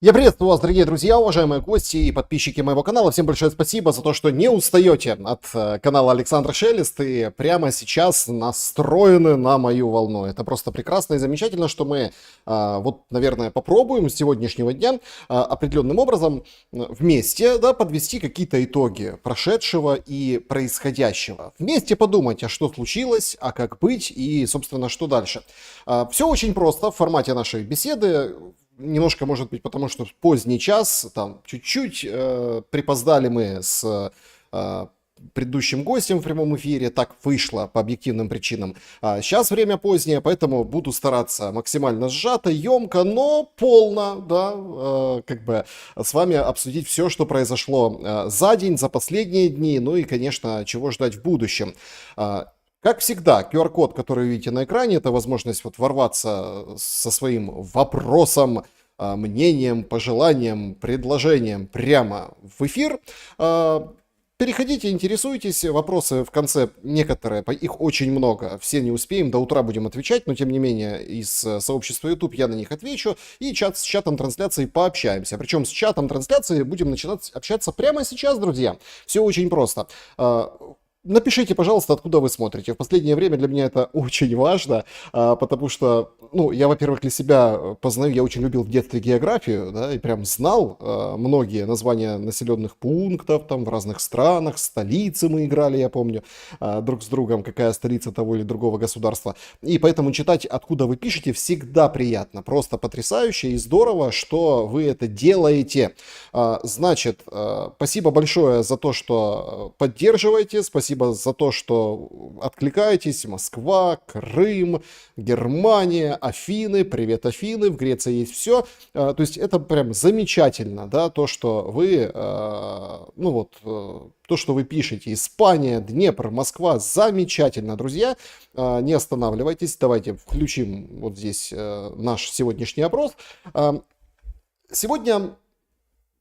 Я приветствую вас, дорогие друзья, уважаемые гости и подписчики моего канала. Всем большое спасибо за то, что не устаете от канала Александр Шелест и прямо сейчас настроены на мою волну. Это просто прекрасно и замечательно, что мы, наверное, попробуем с сегодняшнего дня определенным образом вместе подвести какие-то итоги прошедшего и происходящего. Вместе подумать, а что случилось, а как быть и, собственно, что дальше. Все очень просто в формате нашей беседы. Немножко, может быть, потому что поздний час, там чуть-чуть припоздали мы с предыдущим гостем в прямом эфире, так вышло по объективным причинам. Сейчас время позднее, поэтому буду стараться максимально сжато, емко, но полно, с вами обсудить все, что произошло за день, за последние дни, ну и, конечно, чего ждать в будущем. Как всегда, QR-код, который вы видите на экране, это возможность ворваться со своим вопросом, мнением, пожеланием, предложением прямо в эфир. Переходите, интересуйтесь, вопросы в конце некоторые, их очень много, все не успеем, до утра будем отвечать, но тем не менее из сообщества YouTube я на них отвечу, и с чатом трансляции пообщаемся. Причем с чатом трансляции будем начинать общаться прямо сейчас, друзья. Все очень просто. Напишите, пожалуйста, откуда вы смотрите. В последнее время для меня это очень важно, потому что, я, во-первых, для себя познаю, я очень любил в детстве географию, и прям знал многие названия населенных пунктов там в разных странах, столицы мы играли, я помню, друг с другом, какая столица того или другого государства. И поэтому читать, откуда вы пишете, всегда приятно, просто потрясающе и здорово, что вы это делаете. Значит, спасибо большое за то, что поддерживаете, спасибо за то, что откликаетесь. Москва, Крым, Германия, Афины. Привет, Афины. В Греции есть все. То есть это прям замечательно, то, что вы, то, что вы пишете. Испания, Днепр, Москва. Замечательно, друзья. Не останавливайтесь. Давайте включим вот здесь наш сегодняшний опрос.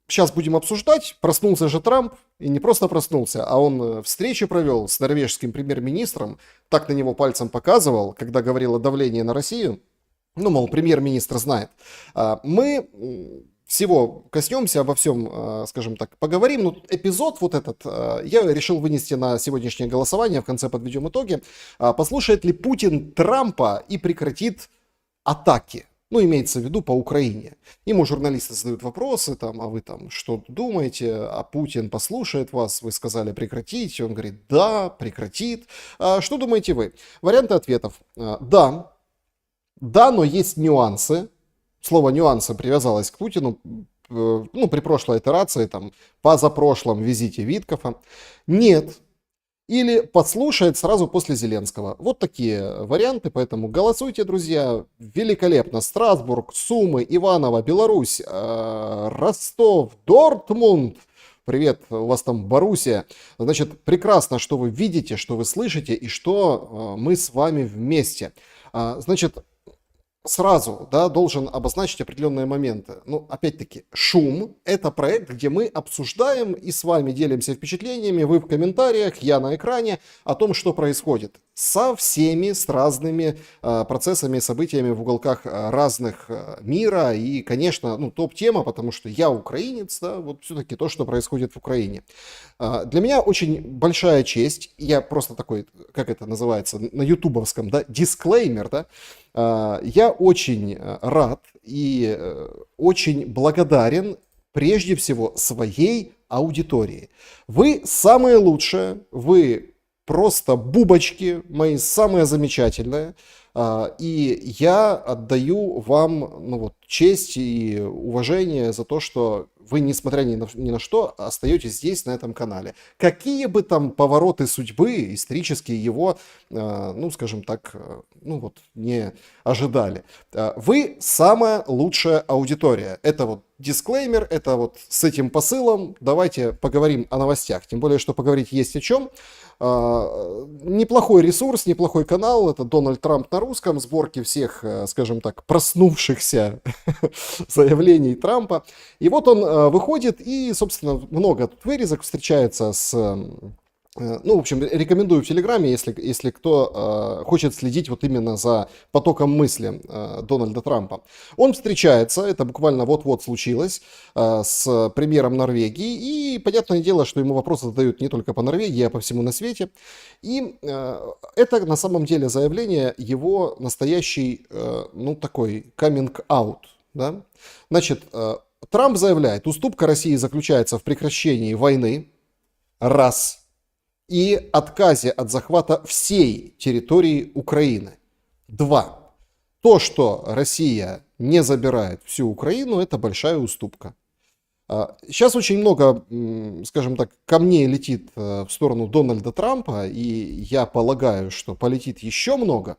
Сейчас будем обсуждать, проснулся же Трамп, и не просто проснулся, а он встречу провел с норвежским премьер-министром, так на него пальцем показывал, когда говорил о давлении на Россию, мол, премьер-министр знает. Мы всего коснемся, обо всем, скажем так, поговорим, но эпизод вот этот я решил вынести на сегодняшнее голосование, в конце подведем итоги. Послушает ли Путин Трампа и прекратит атаки? Имеется в виду по Украине. Ему журналисты задают вопросы, а вы что думаете, а Путин послушает вас, вы сказали прекратить, он говорит, да, прекратит. Что думаете вы? Варианты ответов. Да, но есть нюансы. Слово нюансы привязалось к Путину, при прошлой итерации, позапрошлом визите Виткофа. Нет. Или подслушает сразу после Зеленского. Вот такие варианты, поэтому голосуйте, друзья. Великолепно. Страсбург, Сумы, Иваново, Беларусь, Ростов, Дортмунд. Привет, у вас там Боруссия. Значит, прекрасно, что вы видите, что вы слышите и что мы с вами вместе. Значит, сразу, должен обозначить определенные моменты. Опять-таки, шум – это проект, где мы обсуждаем и с вами делимся впечатлениями, вы в комментариях, я на экране, о том, что происходит со всеми, с разными процессами, событиями в уголках разных мира. И, конечно, топ-тема, потому что я украинец, вот все-таки то, что происходит в Украине. Для меня очень большая честь, я просто такой, как это называется, на ютубовском, дисклеймер, я очень рад и очень благодарен прежде всего своей аудитории. Вы самые лучшие, вы просто бубочки, мои самые замечательные. И я отдаю вам честь и уважение за то, что вы, несмотря ни на что, остаетесь здесь, на этом канале. Какие бы там повороты судьбы, исторические его, скажем так, не ожидали. Вы самая лучшая аудитория. Это дисклеймер, это с этим посылом. Давайте поговорим о новостях. Тем более, что поговорить есть о чем. Неплохой ресурс, неплохой канал. Это Дональд Трамп на русском. Сборки всех, скажем так, проснувшихся заявлений Трампа. И вот он выходит и, собственно, много тут вырезок встречается с Ну, в общем, рекомендую в Телеграме, если кто хочет следить вот именно за потоком мысли Дональда Трампа. Он встречается, это буквально вот-вот случилось, с премьером Норвегии. И понятное дело, что ему вопросы задают не только по Норвегии, а по всему на свете. И это на самом деле заявление его настоящий, ну, такой coming out. Да? Значит, Трамп заявляет, уступка России заключается в прекращении войны, раз, и отказе от захвата всей территории Украины. 2. То, что Россия не забирает всю Украину, это большая уступка. Сейчас очень много, скажем так, камней летит в сторону Дональда Трампа, и я полагаю, что полетит еще много.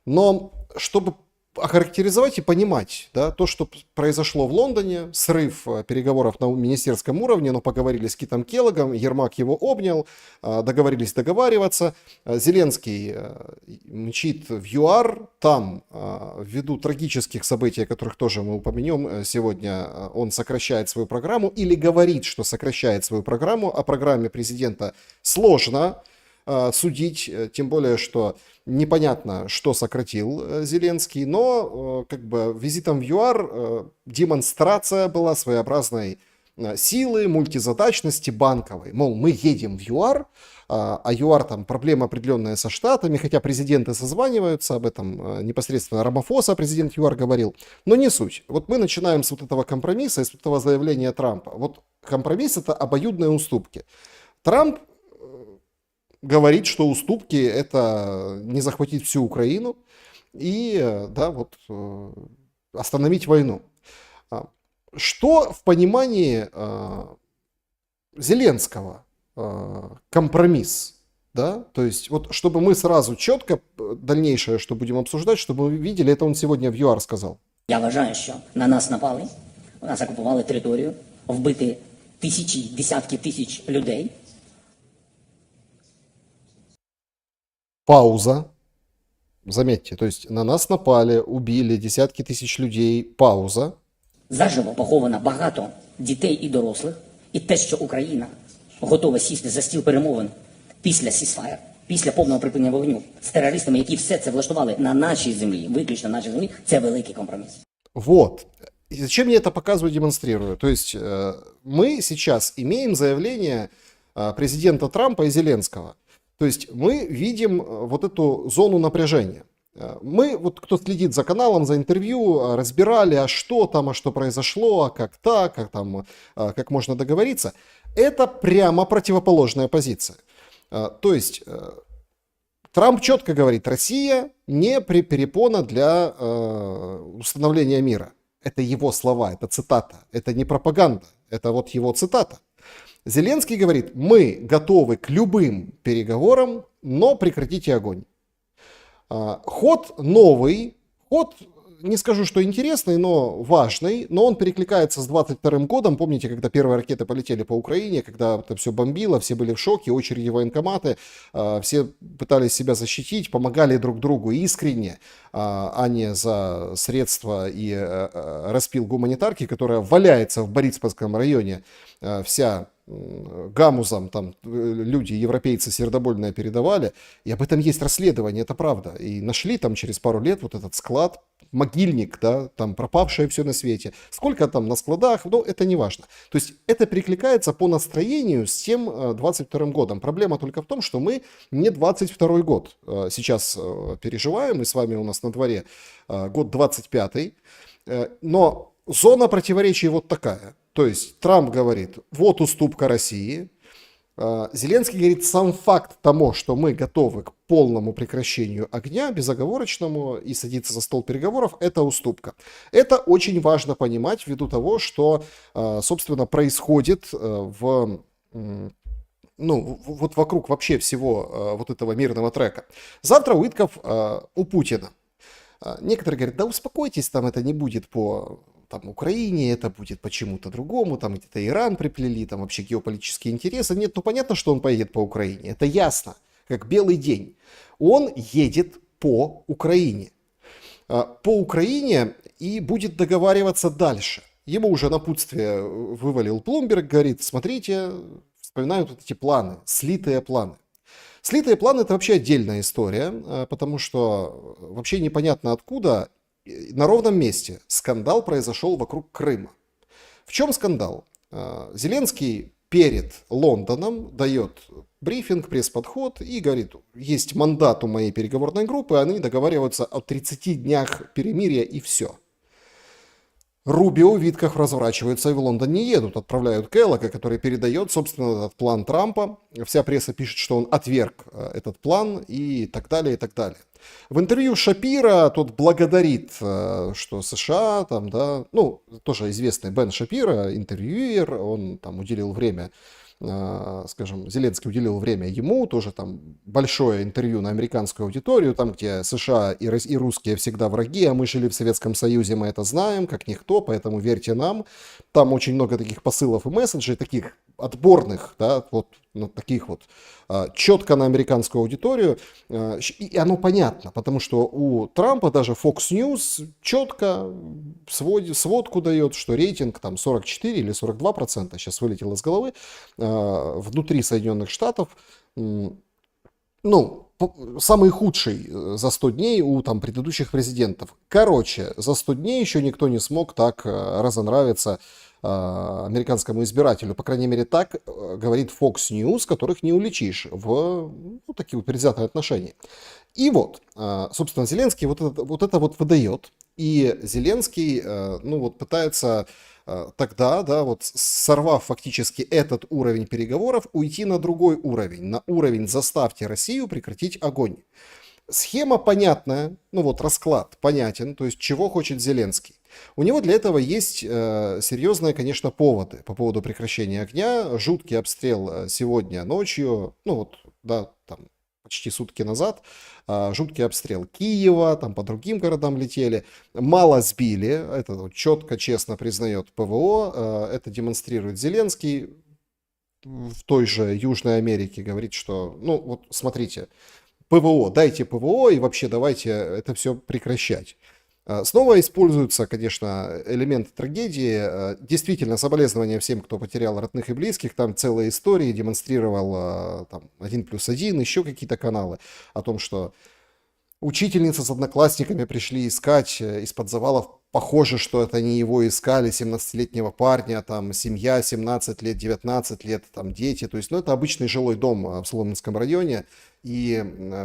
Но чтобы охарактеризовать и понимать, да, то, что произошло в Лондоне, срыв переговоров на министерском уровне, но поговорили с Китом Келлогом, Ермак его обнял, договорились договариваться. Зеленский мчит в ЮАР, там, ввиду трагических событий, о которых тоже мы упомянем сегодня, он сокращает свою программу или говорит, что сокращает свою программу. О программе президента сложно судить, тем более, что непонятно, что сократил Зеленский, но как бы визитом в ЮАР демонстрация была своеобразной силы, мультизадачности банковой. Мол, мы едем в ЮАР, а ЮАР там проблема определенная со штатами, хотя президенты созваниваются, об этом непосредственно Рамафоса, президент ЮАР, говорил, но не суть. Вот мы начинаем с вот этого компромисса, с вот этого заявления Трампа. Вот компромисс — это обоюдные уступки. Трамп говорит, что уступки — это не захватить всю Украину и, да, вот, остановить войну. Что в понимании Зеленского компромисс? Да? То есть, вот, чтобы мы сразу четко дальнейшее, что будем обсуждать, чтобы мы видели, это он сегодня в ЮАР сказал. Я вважаю, що на нас напали, нас окупували територію, вбити тисячі, десятки тисяч людей. Пауза. Заметьте, то есть на нас напали, убили десятки тысяч людей. Пауза. Заживо поховано багато дітей і дорослих. І те, що Україна готова сісти за стіл перемовин після сісфаєр, після повного припинення вогню з терористами, які все це влаштували на нашій землі, виключно на нашій землі, це великий компроміс. Вот. И зачем я это показываю, демонстрирую? То есть мы сейчас имеем заявление президента Трампа и Зеленского. То есть мы видим вот эту зону напряжения. Мы, вот кто следит за каналом, за интервью, разбирали, а что произошло, а как так, как можно договориться. Это прямо противоположная позиция. То есть Трамп четко говорит, Россия не перепона для установления мира. Это его слова, это цитата, это не пропаганда, это вот его цитата. Зеленский говорит, мы готовы к любым переговорам, но прекратите огонь. Ход новый, ход, не скажу, что интересный, но важный, но он перекликается с 22 годом. Помните, когда первые ракеты полетели по Украине, когда это все бомбило, все были в шоке, очереди в военкоматы, все пытались себя защитить, помогали друг другу искренне, а не за средства и распил гуманитарки, которая валяется в Борисполском районе, вся гамузом, там люди, европейцы, сердобольное передавали, и об этом есть расследование, это правда. И нашли там через пару лет вот этот склад, могильник, да, там пропавшее все на свете. Сколько там на складах, ну, это не важно. То есть это перекликается по настроению с тем 22 годом. Проблема только в том, что мы не 22 год сейчас переживаем, и с вами у нас на дворе год 25, но зона противоречий вот такая. То есть Трамп говорит, вот уступка России. Зеленский говорит, сам факт того, что мы готовы к полному прекращению огня, безоговорочному, и садиться за стол переговоров, это уступка. Это очень важно понимать ввиду того, что, собственно, происходит вот вокруг вообще всего вот этого мирного трека. Завтра Уитков у Путина. Некоторые говорят, да успокойтесь, там это не будет по Украине, это будет почему-то другому, там где-то Иран приплели, там вообще геополитические интересы. Нет, ну понятно, что он поедет по Украине, это ясно, как белый день. Он едет по Украине. По Украине и будет договариваться дальше. Ему уже напутствие вывалил Блумберг, говорит, смотрите, вспоминают вот эти планы, слитые планы. Слитые планы – это вообще отдельная история, потому что вообще непонятно откуда на ровном месте скандал произошел вокруг Крыма. В чем скандал? Зеленский перед Лондоном дает брифинг, пресс-подход и говорит, есть мандат у моей переговорной группы, они договариваются о 30 днях перемирия и все. Рубио, Витков разворачиваются и в Лондон не едут, отправляют Келлога, который передает, собственно, этот план Трампа. Вся пресса пишет, что он отверг этот план и так далее, и так далее. В интервью Шапира тот благодарит, что США, там, да, ну, тоже известный Бен Шапира, интервьюер, он там уделил время, скажем, Зеленский уделил время ему, тоже там большое интервью на американскую аудиторию, там, где США и русские всегда враги, а мы жили в Советском Союзе, мы это знаем, как никто, поэтому верьте нам. Там очень много таких посылов и месседжей, таких отборных, да, вот ну, таких вот, четко на американскую аудиторию, и оно понятно, потому что у Трампа даже Fox News четко сводку дает, что рейтинг там 44 или 42%, сейчас вылетел из головы, внутри Соединенных Штатов, ну, самый худший за 100 дней у там предыдущих президентов. Короче, за 100 дней еще никто не смог так разонравиться американскому избирателю. По крайней мере, так говорит Fox News, которых не уличишь в ну, такие вот предвзятые отношения. И вот, собственно, Зеленский вот это выдает. И Зеленский, ну вот, пытается тогда, да, вот сорвав фактически этот уровень переговоров, уйти на другой уровень. На уровень «заставьте Россию прекратить огонь». Схема понятная, ну вот расклад понятен, то есть чего хочет Зеленский. У него для этого есть серьезные, конечно, поводы по поводу прекращения огня. Жуткий обстрел сегодня ночью, ну вот, да, там почти сутки назад, жуткий обстрел Киева, там по другим городам летели. Мало сбили, это вот четко, честно признает ПВО, это демонстрирует Зеленский. В той же Южной Америке говорит, что, ну вот смотрите, ПВО, дайте ПВО и вообще давайте это все прекращать. Снова используются, конечно, элементы трагедии. Действительно, соболезнования всем, кто потерял родных и близких. Там целые истории демонстрировал там, 1+1, еще какие-то каналы о том, что учительница с одноклассниками пришли искать из-под завалов. Похоже, что это не его искали, 17-летнего парня, там семья 17 лет, 19 лет, там дети. То есть, ну, это обычный жилой дом в Соломенском районе. И,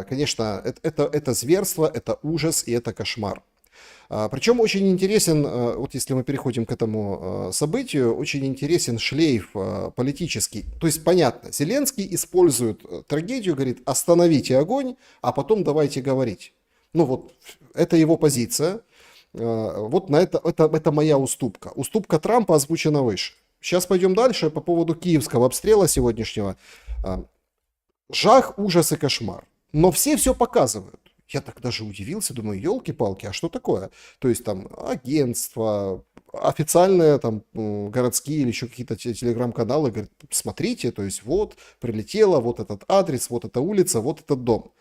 конечно, это зверство, это ужас и это кошмар. Причем очень интересен, вот если мы переходим к этому событию, очень интересен шлейф политический. То есть понятно, Зеленский использует трагедию, говорит, остановите огонь, а потом давайте говорить. Ну вот, это его позиция. Вот на это моя уступка. Уступка Трампа озвучена выше. Сейчас пойдем дальше по поводу киевского обстрела сегодняшнего. Жах, ужас и кошмар. Но все показывают. Я так даже удивился, думаю, елки-палки, а что такое? То есть там агентства, официальные там городские или еще какие-то телеграм-каналы говорят, смотрите, то есть вот прилетело, вот этот адрес, вот эта улица, вот этот дом.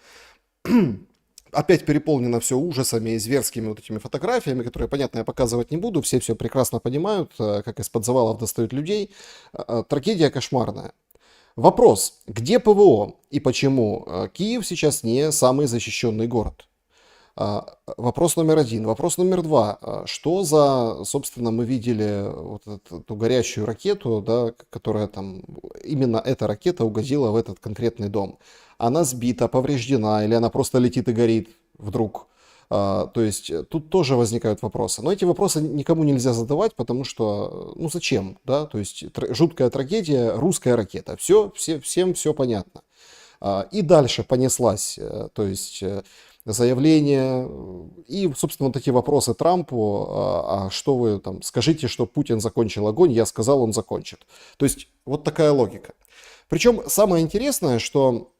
Опять переполнено все ужасами и зверскими вот этими фотографиями, которые, понятно, я показывать не буду, все прекрасно понимают, как из-под завалов достают людей. Трагедия кошмарная. Вопрос, где ПВО и почему Киев сейчас не самый защищенный город? Вопрос номер один. Вопрос номер два. Что за, собственно, мы видели вот эту горящую ракету, да, которая там, именно эта ракета угодила в этот конкретный дом? Она сбита, повреждена или она просто летит и горит вдруг? То есть тут тоже возникают вопросы. Но эти вопросы никому нельзя задавать, потому что, ну зачем, да? То есть жуткая трагедия, русская ракета. Всем все понятно. И дальше понеслась, то есть заявление и, собственно, вот эти вопросы Трампу, а что вы там, скажите, что Путин закончил огонь, я сказал, он закончит. То есть вот такая логика. Причем самое интересное, что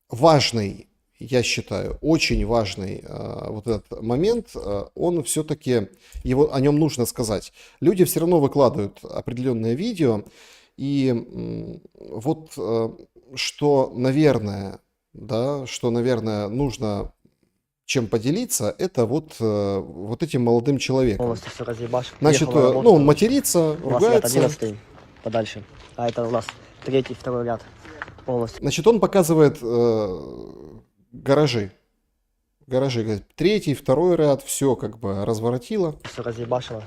важный, я считаю, очень важный вот этот момент, он все-таки, о нем нужно сказать. Люди все равно выкладывают определенное видео, и вот что, наверное, нужно чем поделиться, это вот этим молодым человеком. Полностью все разъебашь. Значит, Приехал на ну, работу, он матерится, у вас лет ругается. 11. подальше. А это у нас третий, второй ряд полностью. Значит, он показывает гаражи. Гаражи, говорит, третий, второй ряд, все как бы разворотило. Все разъебашило.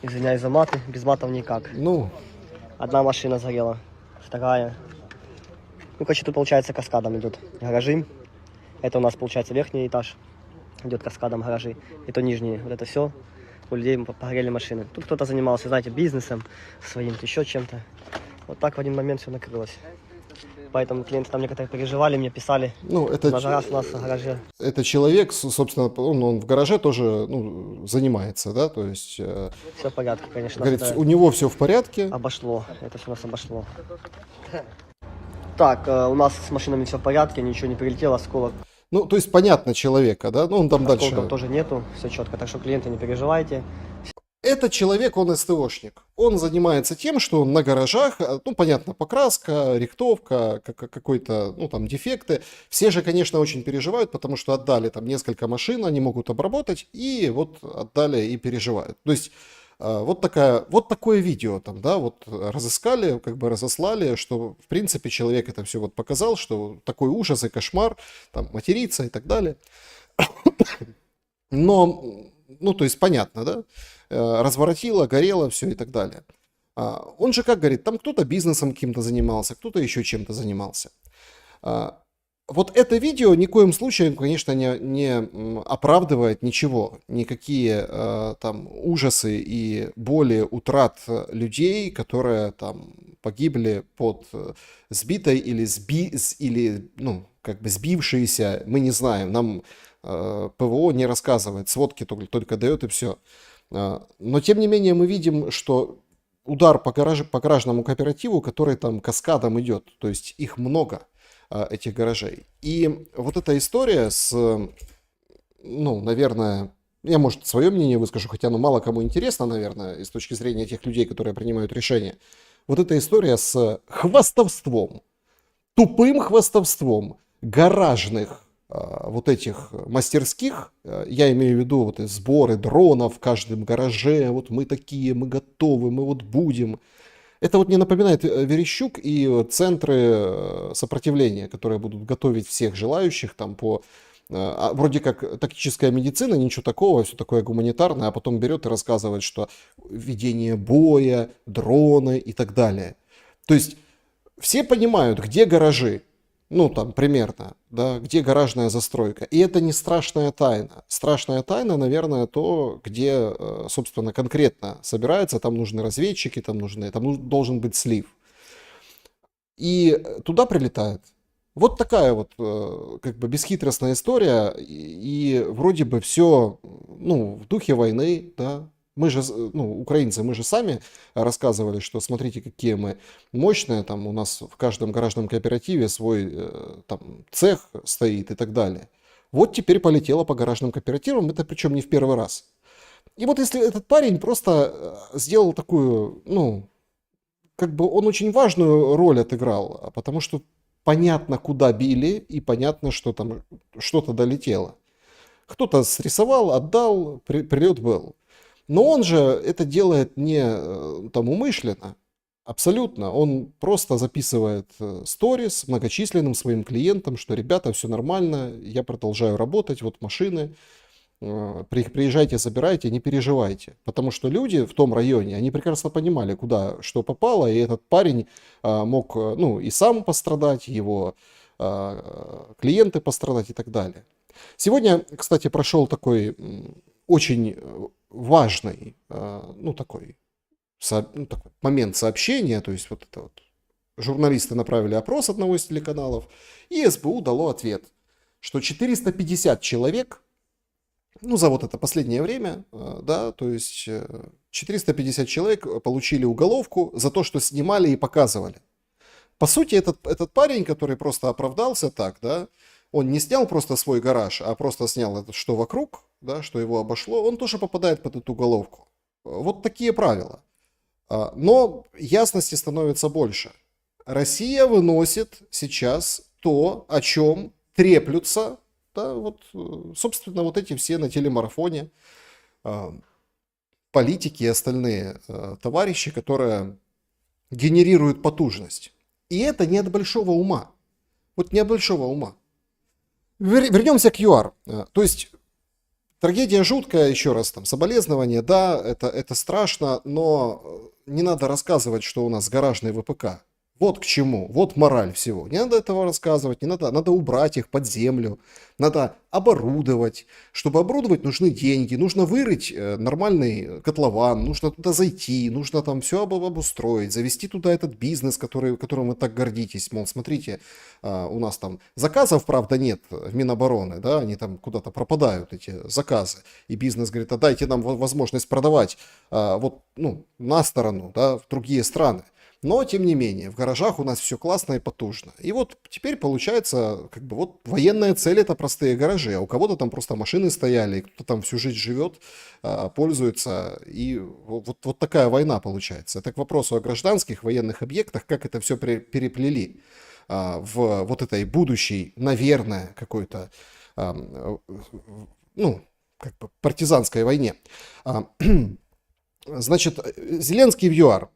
Извиняюсь за маты, без матов никак. Ну, Одна машина сгорела, вторая. Ну, короче, тут, получается, каскадом идут гаражи. Это у нас, получается, верхний этаж. Идет каскадом гаражи. Это нижний. Вот это все. У людей погорели машины. Тут кто-то занимался, знаете, бизнесом своим, еще чем-то. Вот так в один момент все накрылось. Поэтому клиенты там некоторые переживали, мне писали. ну это, На раз у нас в гараже. это человек, собственно, он в гараже тоже ну, занимается, да, то есть, Все в порядке, конечно. говорит, да. у него все в порядке. Обошло. Это все нас обошло. Так, у нас с машинами все в порядке, ничего не прилетело, осколок. Ну, то есть, понятно человека, да, ну, он там Осколков дальше. тоже нету, все четко. Так что клиенты, не переживайте. Этот человек, он СТОшник. Он занимается тем, что на гаражах, ну, понятно, покраска, рихтовка, какой-то, ну, там, дефекты. Все же, конечно, очень переживают, потому что отдали там несколько машин, они могут обработать, и вот отдали и переживают. То есть, вот такое видео там, да, вот разыскали, как бы разослали, что, в принципе, человек это все вот показал, что такой ужас и кошмар, там, материться и так далее. Но, ну, то есть, понятно, да, разворотило, горело, все и так далее. Он же как говорит, там кто-то бизнесом каким-то занимался, кто-то еще чем-то занимался. Вот это видео ни в коем случае, конечно, не оправдывает ничего, никакие там ужасы и боли утрат людей, которые там погибли под сбитой или ну, как бы сбившиеся, мы не знаем, нам ПВО не рассказывает, сводки только дает и все. Но тем не менее мы видим, что удар по гаражному кооперативу, который там каскадом идет, то есть их много, этих гаражей. И вот эта история с, ну, наверное, я, может, свое мнение выскажу, хотя оно мало кому интересно, наверное, с точки зрения тех людей, которые принимают решения. Вот эта история с хвастовством, тупым хвастовством гаражных вот этих мастерских, я имею в виду вот сборы дронов в каждом гараже, вот мы такие, мы готовы, мы вот будем. Это вот не напоминает Верещук и центры сопротивления, которые будут готовить всех желающих там по... Вроде как тактическая медицина, ничего такого, все такое гуманитарное, а потом берет и рассказывает, что ведение боя, дроны и так далее. То есть все понимают, где гаражи, ну там примерно, да, где гаражная застройка. И это не страшная тайна. Страшная тайна, наверное, то, где, собственно, конкретно собирается, там нужны разведчики, там должен быть слив. И туда прилетает. Вот такая вот как бы бесхитростная история, и вроде бы все, ну, в духе войны, да. Мы же, ну, украинцы, мы же сами рассказывали, что смотрите, какие мы мощные, там у нас в каждом гаражном кооперативе свой там цех стоит и так далее. Вот теперь полетело по гаражным кооперативам, это причем не в первый раз. И вот если этот парень просто сделал такую, ну, как бы он очень важную роль отыграл, потому что понятно, куда били, и понятно, что там что-то долетело. Кто-то срисовал, отдал, прилет был. Но он же это делает не там умышленно, абсолютно. Он просто записывает сторис многочисленным своим клиентам, что ребята, все нормально, я продолжаю работать, вот машины, приезжайте, забирайте, не переживайте. Потому что люди в том районе, они прекрасно понимали, куда что попало, и этот парень мог, ну, и сам пострадать, его клиенты пострадать и так далее. Сегодня, кстати, прошел такой очень важный, ну, такой момент сообщения, то есть вот это вот журналисты направили опрос одного из телеканалов, и СБУ дало ответ, что 450 человек, ну, за вот это последнее время, да, то есть 450 человек получили уголовку за то, что снимали и показывали. По сути, этот парень, который просто оправдался так, да, он не снял просто свой гараж, а просто снял это, что вокруг, да, что его обошло, он тоже попадает под эту уголовку. Вот такие правила. Но ясности становится больше. Россия выносит сейчас то, о чем треплются, да, вот, собственно, вот эти все на телемарафоне политики и остальные товарищи, которые генерирует потужность. И это не от большого ума. Вот не от большого ума. Вернемся к ЮАР. То есть трагедия жуткая, еще раз, там, соболезнования, да, это страшно, но не надо рассказывать, что у нас гаражный ВПК. Вот к чему, вот мораль всего. Не надо этого рассказывать, не надо убрать их под землю, надо оборудовать. Чтобы оборудовать, нужны деньги, нужно вырыть нормальный котлован, нужно туда зайти, нужно там все обустроить, завести туда этот бизнес, которым вы так гордитесь. Мол, смотрите, у нас там заказов, правда, нет в Минобороны, да, они там куда-то пропадают, эти заказы. И бизнес говорит, а дайте нам возможность продавать вот, ну, на сторону, да, в другие страны. Но, тем не менее, в гаражах у нас все классно и потужно. И вот теперь получается, как бы вот военная цель — это простые гаражи, а у кого-то там просто машины стояли, кто-то там всю жизнь живет, пользуется, и вот такая война получается. Это к вопросу о гражданских военных объектах, как это все переплели в вот этой будущей, наверное, какой-то, ну, как бы партизанской войне. Значит, Зеленский в ЮАР.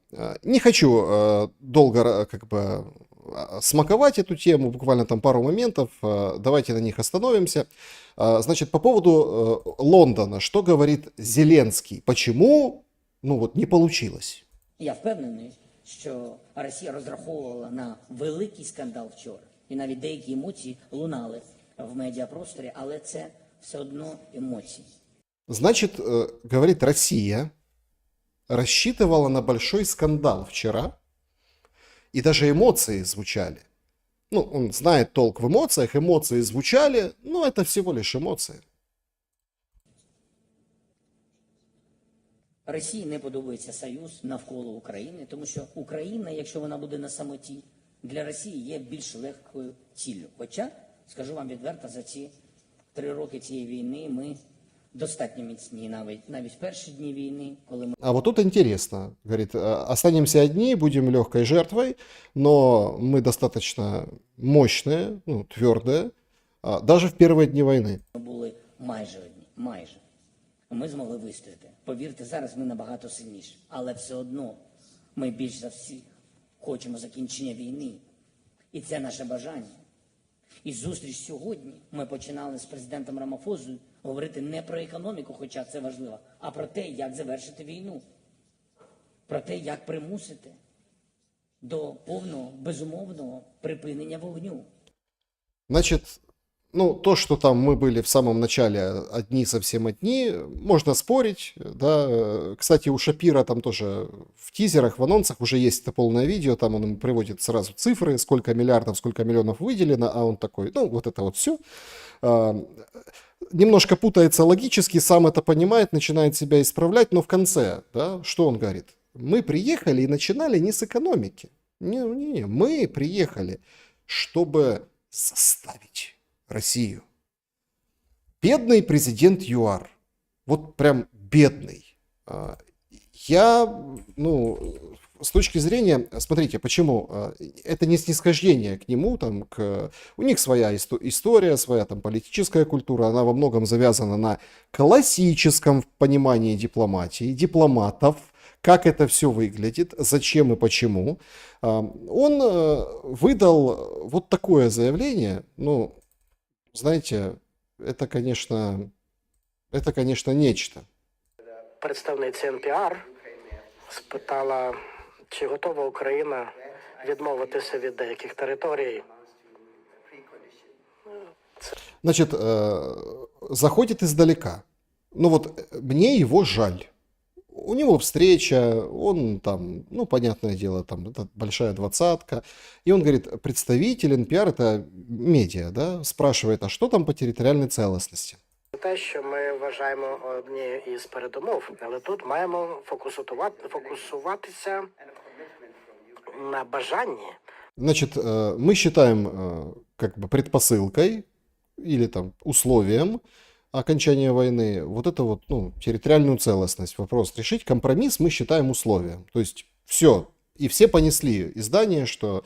Не хочу долго как бы смаковать эту тему, буквально там пару моментов, давайте на них остановимся. Значит, по поводу Лондона, что говорит Зеленский? Почему, ну вот, не получилось? Я впевнений, що Росія розраховувала на великий скандал вчора. І навіть деякі емоції лунали в медіапросторі, але це все одно емоції. Значит, говорит, Россия рассчитывала на большой скандал вчера, и даже эмоции звучали. Ну, он знает толк в эмоциях, эмоции звучали, но это всего лишь эмоции. Росії не подобається союз навколо України, тому що Україна, якщо вона буде на самоті, для Росії є більш легкою ціллю. Хоча, скажу вам відверто, за ці 3 роки цієї війни ми достатньо міцні, навіть в перші дні війни, коли ми... А вот тут интересно, говорит, останемся одни, будем легкой жертвой, но мы достаточно мощные, ну, твердые, даже в первые дни войны. були майже одні, майже. Ми змогли вистояти. Повірте, зараз ми набагато сильніші. Але все одно ми більш за всіх хочемо закінчення війни. І це наше бажання. І зустріч сьогодні ми починали з президентом Рамафозою говорити не про економіку, хоча це важливо, а про те, як завершити війну. Про те, як примусити до повного, безумовного припинення вогню. Значит, ну, то, что там мы были в самом начале одни, совсем одни, можно спорить, да. Кстати, у Шапира там тоже в тизерах, в анонсах уже есть это полное видео, там он ему приводит сразу цифры, сколько миллиардов, сколько миллионов выделено, а он такой, ну, вот это вот все. Немножко путается логически, сам это понимает, начинает себя исправлять, но в конце, да, что он говорит? Мы приехали и начинали не с экономики. Не, мы приехали, чтобы заставить Россию. Бедный президент ЮАР. Вот прям бедный. Я, ну, с точки зрения, смотрите, почему? Это не снисхождение к нему, там, у них своя история, своя там политическая культура, она во многом завязана на классическом понимании дипломатии, дипломатов, как это все выглядит, зачем и почему. Он выдал вот такое заявление, ну, знаете, это, конечно, нечто. Представниця НПР спитала, чи готова Україна відмовитися від деяких територій. Значит, заходит издалека. Ну вот, мне его жаль. У него встреча, он там, ну, понятное дело, там, это большая двадцатка. И он говорит, представитель НПР, это медиа, да, спрашивает, а что там по территориальной целостности? Те, що ми вважаємо однією із передумов, але тут маємо фокусуватися на бажанні. Значит, мы считаем как бы предпосылкой или там условием окончания войны вот это вот, ну, территориальную целостность. Вопрос решить, компромисс мы считаем условием. То есть все, и все понесли издание, что,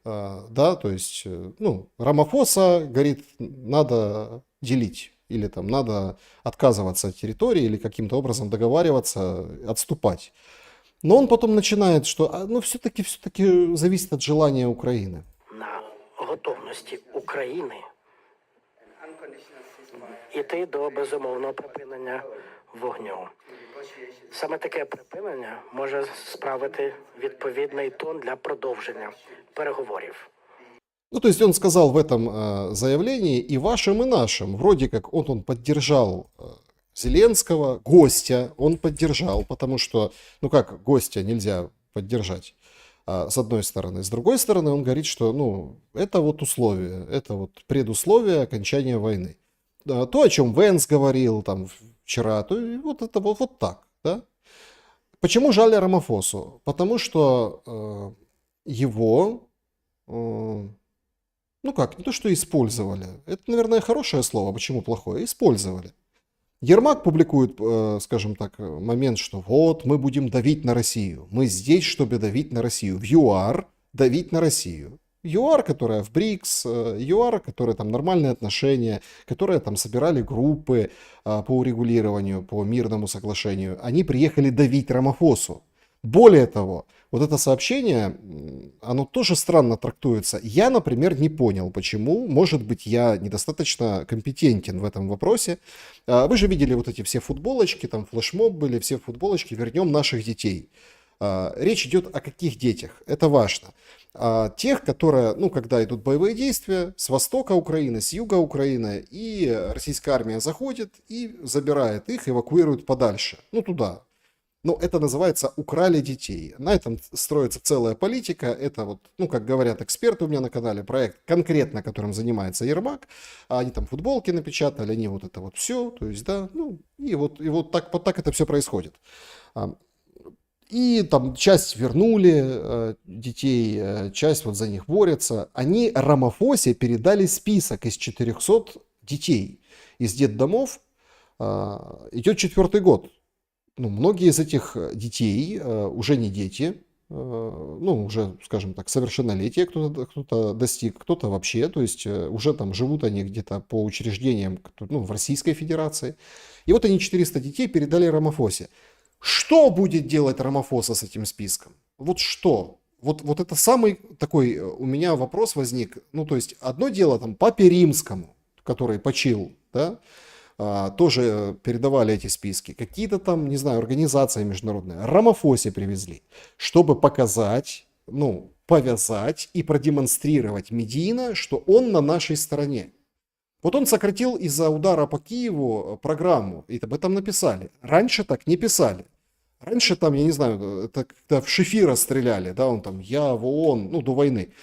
да, то есть, ну, Рамафоса говорит, надо делить. Или там надо отказываться от территории, или каким-то образом договариваться, отступать. Но он потом начинает, что ну все-таки зависит от желания Украины. на готовності України іти до безумовного припинення вогню. Саме таке припинення може справити відповідний тон для продовження переговорів. Ну, то есть он сказал в этом заявлении и вашим, и нашим. Вроде как он поддержал Зеленского, гостя он поддержал, потому что, ну как гостя нельзя поддержать, с одной стороны. С другой стороны, он говорит, что, ну, это вот условие, это вот предусловие окончания войны. То, о чем Венс говорил там вчера, то и вот это вот так, да? Почему жали Рамафосу? Потому что его... ну как, не то что использовали. Это, наверное, хорошее слово. Почему плохое? Использовали. Ермак публикует, скажем так, момент, что вот мы будем давить на Россию. Мы здесь, чтобы давить на Россию. В ЮАР давить на Россию. ЮАР, которая в БРИКС, ЮАР, которая там нормальные отношения, которые там собирали группы по урегулированию, по мирному соглашению. Они приехали давить Рамафосу. Более того, вот это сообщение, оно тоже странно трактуется. Я, например, не понял, почему. Может быть, я недостаточно компетентен в этом вопросе. Вы же видели вот эти все футболочки, там флешмоб были, все футболочки «Вернем наших детей». Речь идет о каких детях? Это важно. Тех, которые, ну, когда идут боевые действия, с востока Украины, с юга Украины, и российская армия заходит и забирает их, эвакуирует подальше, ну, туда. Ну, это называется «украли детей». На этом строится целая политика. Это вот, ну, как говорят эксперты у меня на канале, проект конкретно, которым занимается Ермак. Они там футболки напечатали, они вот это вот все. То есть, да, ну, и вот так это все происходит. И там часть вернули детей, часть вот за них борется. Они Рамафосе передали список из 400 детей. Из детдомов идет 4-й год. Ну, многие из этих детей уже не дети, ну, уже, скажем так, совершеннолетие кто-то достиг, кто-то вообще, то есть уже там живут они где-то по учреждениям, ну, в Российской Федерации. И вот они 400 детей передали Рамафосе. Что будет делать Рамафоса с этим списком? Вот что? Вот это самый такой у меня вопрос возник. Ну, то есть одно дело там Папе Римскому, который почил, да, тоже передавали эти списки. Какие-то там, не знаю, организации международные. Рамафосе привезли, чтобы показать, ну, повязать и продемонстрировать медийно, что он на нашей стороне. Вот он сократил из-за удара по Киеву программу, и об этом написали. Раньше так не писали. Раньше там, я не знаю, это когда в Шефира стреляли, да, он там, я в ООН, ну, до войны,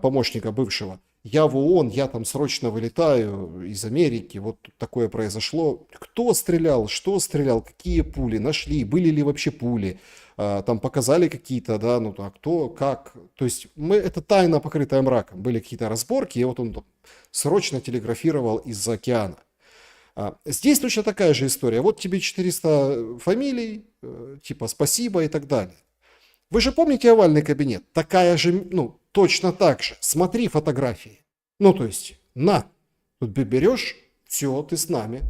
помощника бывшего. Я в ООН, я там срочно вылетаю из Америки, вот такое произошло. Кто стрелял, что стрелял, какие пули нашли, были ли вообще пули, там показали какие-то, да, ну, а кто, как. То есть это тайна, покрытая мраком. Были какие-то разборки, и вот он срочно телеграфировал из-за океана. Здесь точно такая же история. Вот тебе 400 фамилий, типа спасибо и так далее. Вы же помните овальный кабинет? Такая же, ну, точно так же. Смотри фотографии. Ну, то есть, на, тут берешь, все, ты с нами.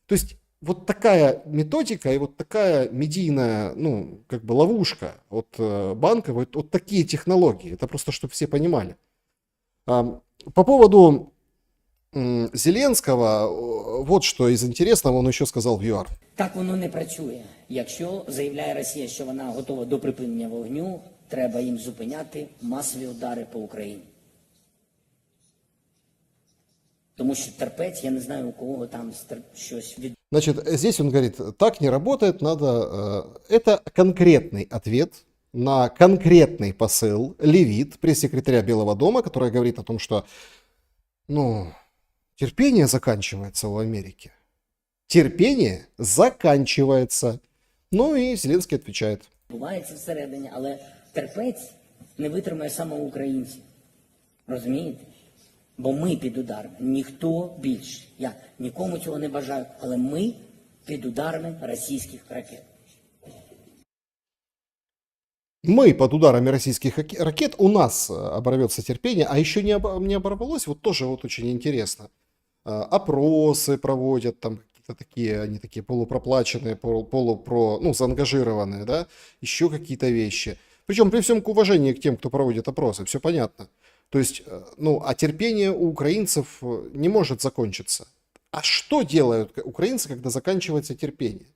То есть, вот такая методика и вот такая медийная, ну, как бы ловушка от банка, вот такие технологии. Это просто, чтобы все понимали. По поводу Зеленского, вот что из интересного он еще сказал в ЮАР. Так воно не працює. Якщо заявляє Росія, що вона готова до припинення вогню, треба їм зупиняти масові удари по Україні. Тому що терпець, я не знаю, у кого там щось від... Значит, здесь он говорит, так не работает, надо... Это конкретный ответ на конкретный посыл Левит, пресс-секретаря Белого дома, которая говорит о том, что, ну, терпение заканчивается у Америки. Терпение заканчивается. Ну и Зеленский отвечает. Бувається всередині, але терпець не витримає саме українців. Розумієте? Бо ми під ударами. Ніхто більше. Я нікому цього не бажаю, але ми під ударами російських ракет. Мы под ударами российских ракет, у нас оборвется терпение, а еще не оборвалось, вот тоже вот очень интересно. Опросы проводят, там какие-то такие, они такие полупроплаченные, ну, заангажированные, да, еще какие-то вещи. Причем при всем уважении к тем, кто проводит опросы, все понятно. То есть, ну, а терпение у украинцев не может закончиться. А что делают украинцы, когда заканчивается терпение?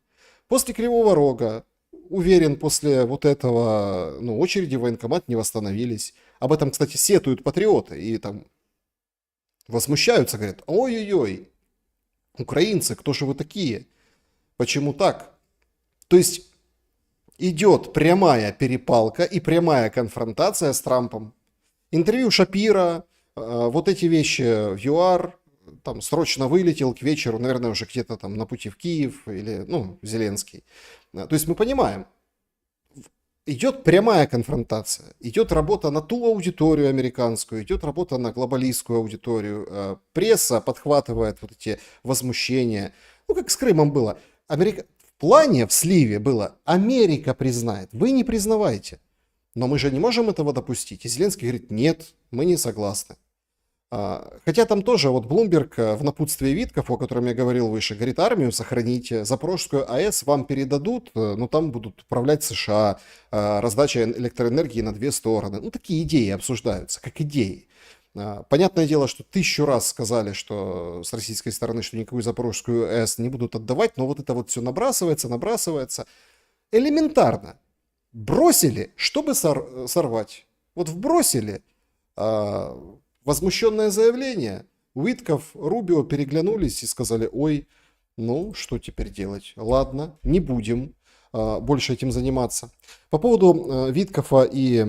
После Кривого Рога, уверен, после вот этого, ну, очереди в военкомат не восстановились. Об этом, кстати, сетуют патриоты и там возмущаются, говорят, ой-ой-ой, украинцы, кто же вы такие? Почему так? То есть идет прямая перепалка и прямая конфронтация с Трампом. Интервью Шапира, вот эти вещи в ЮАР, там срочно вылетел к вечеру, наверное, уже где-то там на пути в Киев или, ну, Зеленский. То есть мы понимаем, идет прямая конфронтация, идет работа на ту аудиторию американскую, идет работа на глобалистскую аудиторию, пресса подхватывает вот эти возмущения. Ну, как с Крымом было. В плане, в сливе было, Америка признает, вы не признавайте. Но мы же не можем этого допустить. И Зеленский говорит, нет, мы не согласны. Хотя там тоже, вот Блумберг в напутствии Витков, о котором я говорил выше, говорит, армию сохраните, Запорожскую АЭС вам передадут, но там будут управлять США, раздача электроэнергии на две стороны. Ну, такие идеи обсуждаются, как идеи. Понятное дело, что 1000 раз сказали, что с российской стороны, что никакую Запорожскую АЭС не будут отдавать, но вот это вот все набрасывается. Элементарно. Бросили, чтобы сорвать. Вот вбросили. Возмущенное заявление. Уитков, Рубио переглянулись и сказали, ой, ну, что теперь делать? Ладно, не будем больше этим заниматься. По поводу Виткофа и...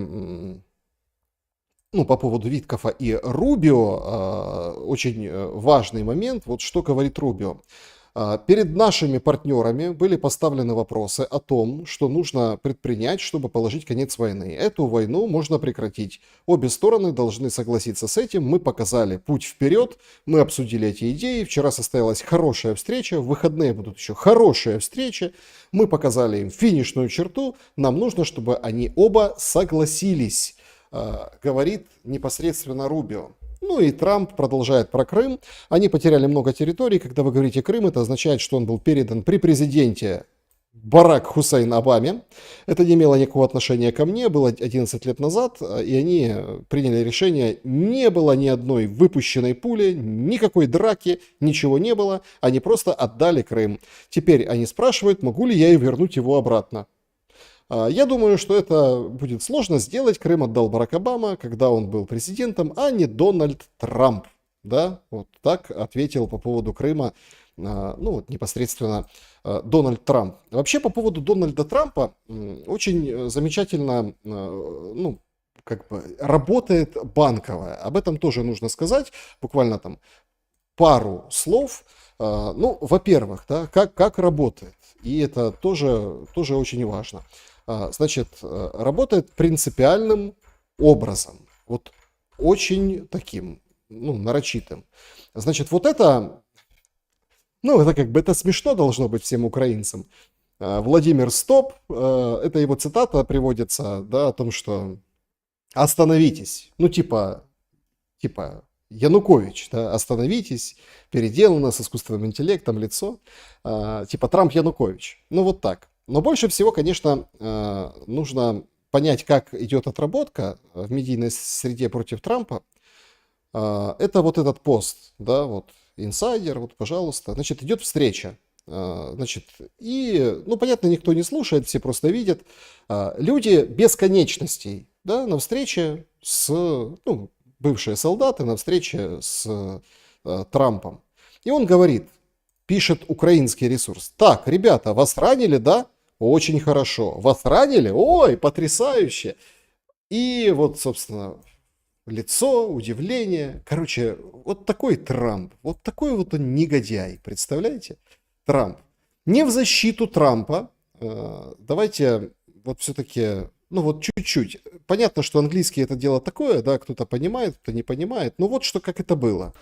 Ну, по поводу Виткофа и Рубио, очень важный момент. Вот что говорит Рубио. Перед нашими партнерами были поставлены вопросы о том, что нужно предпринять, чтобы положить конец войны. Эту войну можно прекратить. Обе стороны должны согласиться с этим. Мы показали путь вперед, мы обсудили эти идеи. Вчера состоялась хорошая встреча, в выходные будут еще хорошие встречи. Мы показали им финишную черту. Нам нужно, чтобы они оба согласились, говорит непосредственно Рубио. Ну и Трамп продолжает про Крым. Они потеряли много территорий. Когда вы говорите Крым, это означает, что он был передан при президенте Барак Хусейн Обаме. Это не имело никакого отношения ко мне, было 11 лет назад, и они приняли решение, не было ни одной выпущенной пули, никакой драки, ничего не было, они просто отдали Крым. Теперь они спрашивают, могу ли я и вернуть его обратно. Я думаю, что это будет сложно сделать. Крым отдал Барак Обама, когда он был президентом, а не Дональд Трамп. Да, вот так ответил по поводу Крыма, ну вот непосредственно Дональд Трамп. Вообще по поводу Дональда Трампа очень замечательно, ну, как бы работает Банковая. Об этом тоже нужно сказать, буквально там пару слов. Ну, во-первых, да, как работает. И это тоже очень важно. Значит, работает принципиальным образом. Вот очень таким, ну, нарочитым. Значит, вот это, ну, это как бы, это смешно должно быть всем украинцам. Владимир Стоп, это его цитата приводится, да, о том, что остановитесь. Ну, типа Янукович, да, остановитесь, переделано с искусственным интеллектом лицо, типа Трамп Янукович. Ну, вот так. Но больше всего, конечно, нужно понять, как идет отработка в медийной среде против Трампа. Это вот этот пост, да, вот, инсайдер, вот, пожалуйста. Значит, идет встреча. Значит, и, ну, понятно, никто не слушает, все просто видят. Люди бесконечностей, да, на встрече с, ну, бывшие солдаты на встрече с Трампом. И он говорит, пишет украинский ресурс, так, ребята, вас ранили, да? Очень хорошо. Вас ранили? Ой, потрясающе. И вот, собственно, лицо, удивление. Короче, вот такой Трамп, вот такой вот он негодяй, представляете? Трамп. Не в защиту Трампа. Давайте вот все-таки... Ну вот чуть-чуть. Понятно, что английский это дело такое, да, кто-то понимает, кто не понимает. Но вот что, как это было.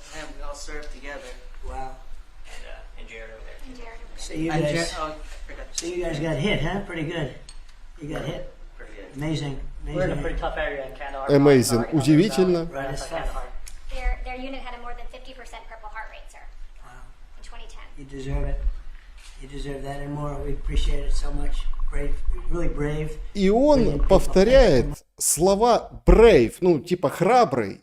So you guys got hit, huh? Pretty good. You got hit. Amazing. We're in a pretty tough area in Kandahar. Amazing. Удивительно. Right, it's tough. Their unit had a more than 50% Purple Heart rate, sir, in 2010. You deserve it. You deserve that and more. We appreciate it so much. Brave, really brave. И он повторяет слова brave, ну, типа храбрый.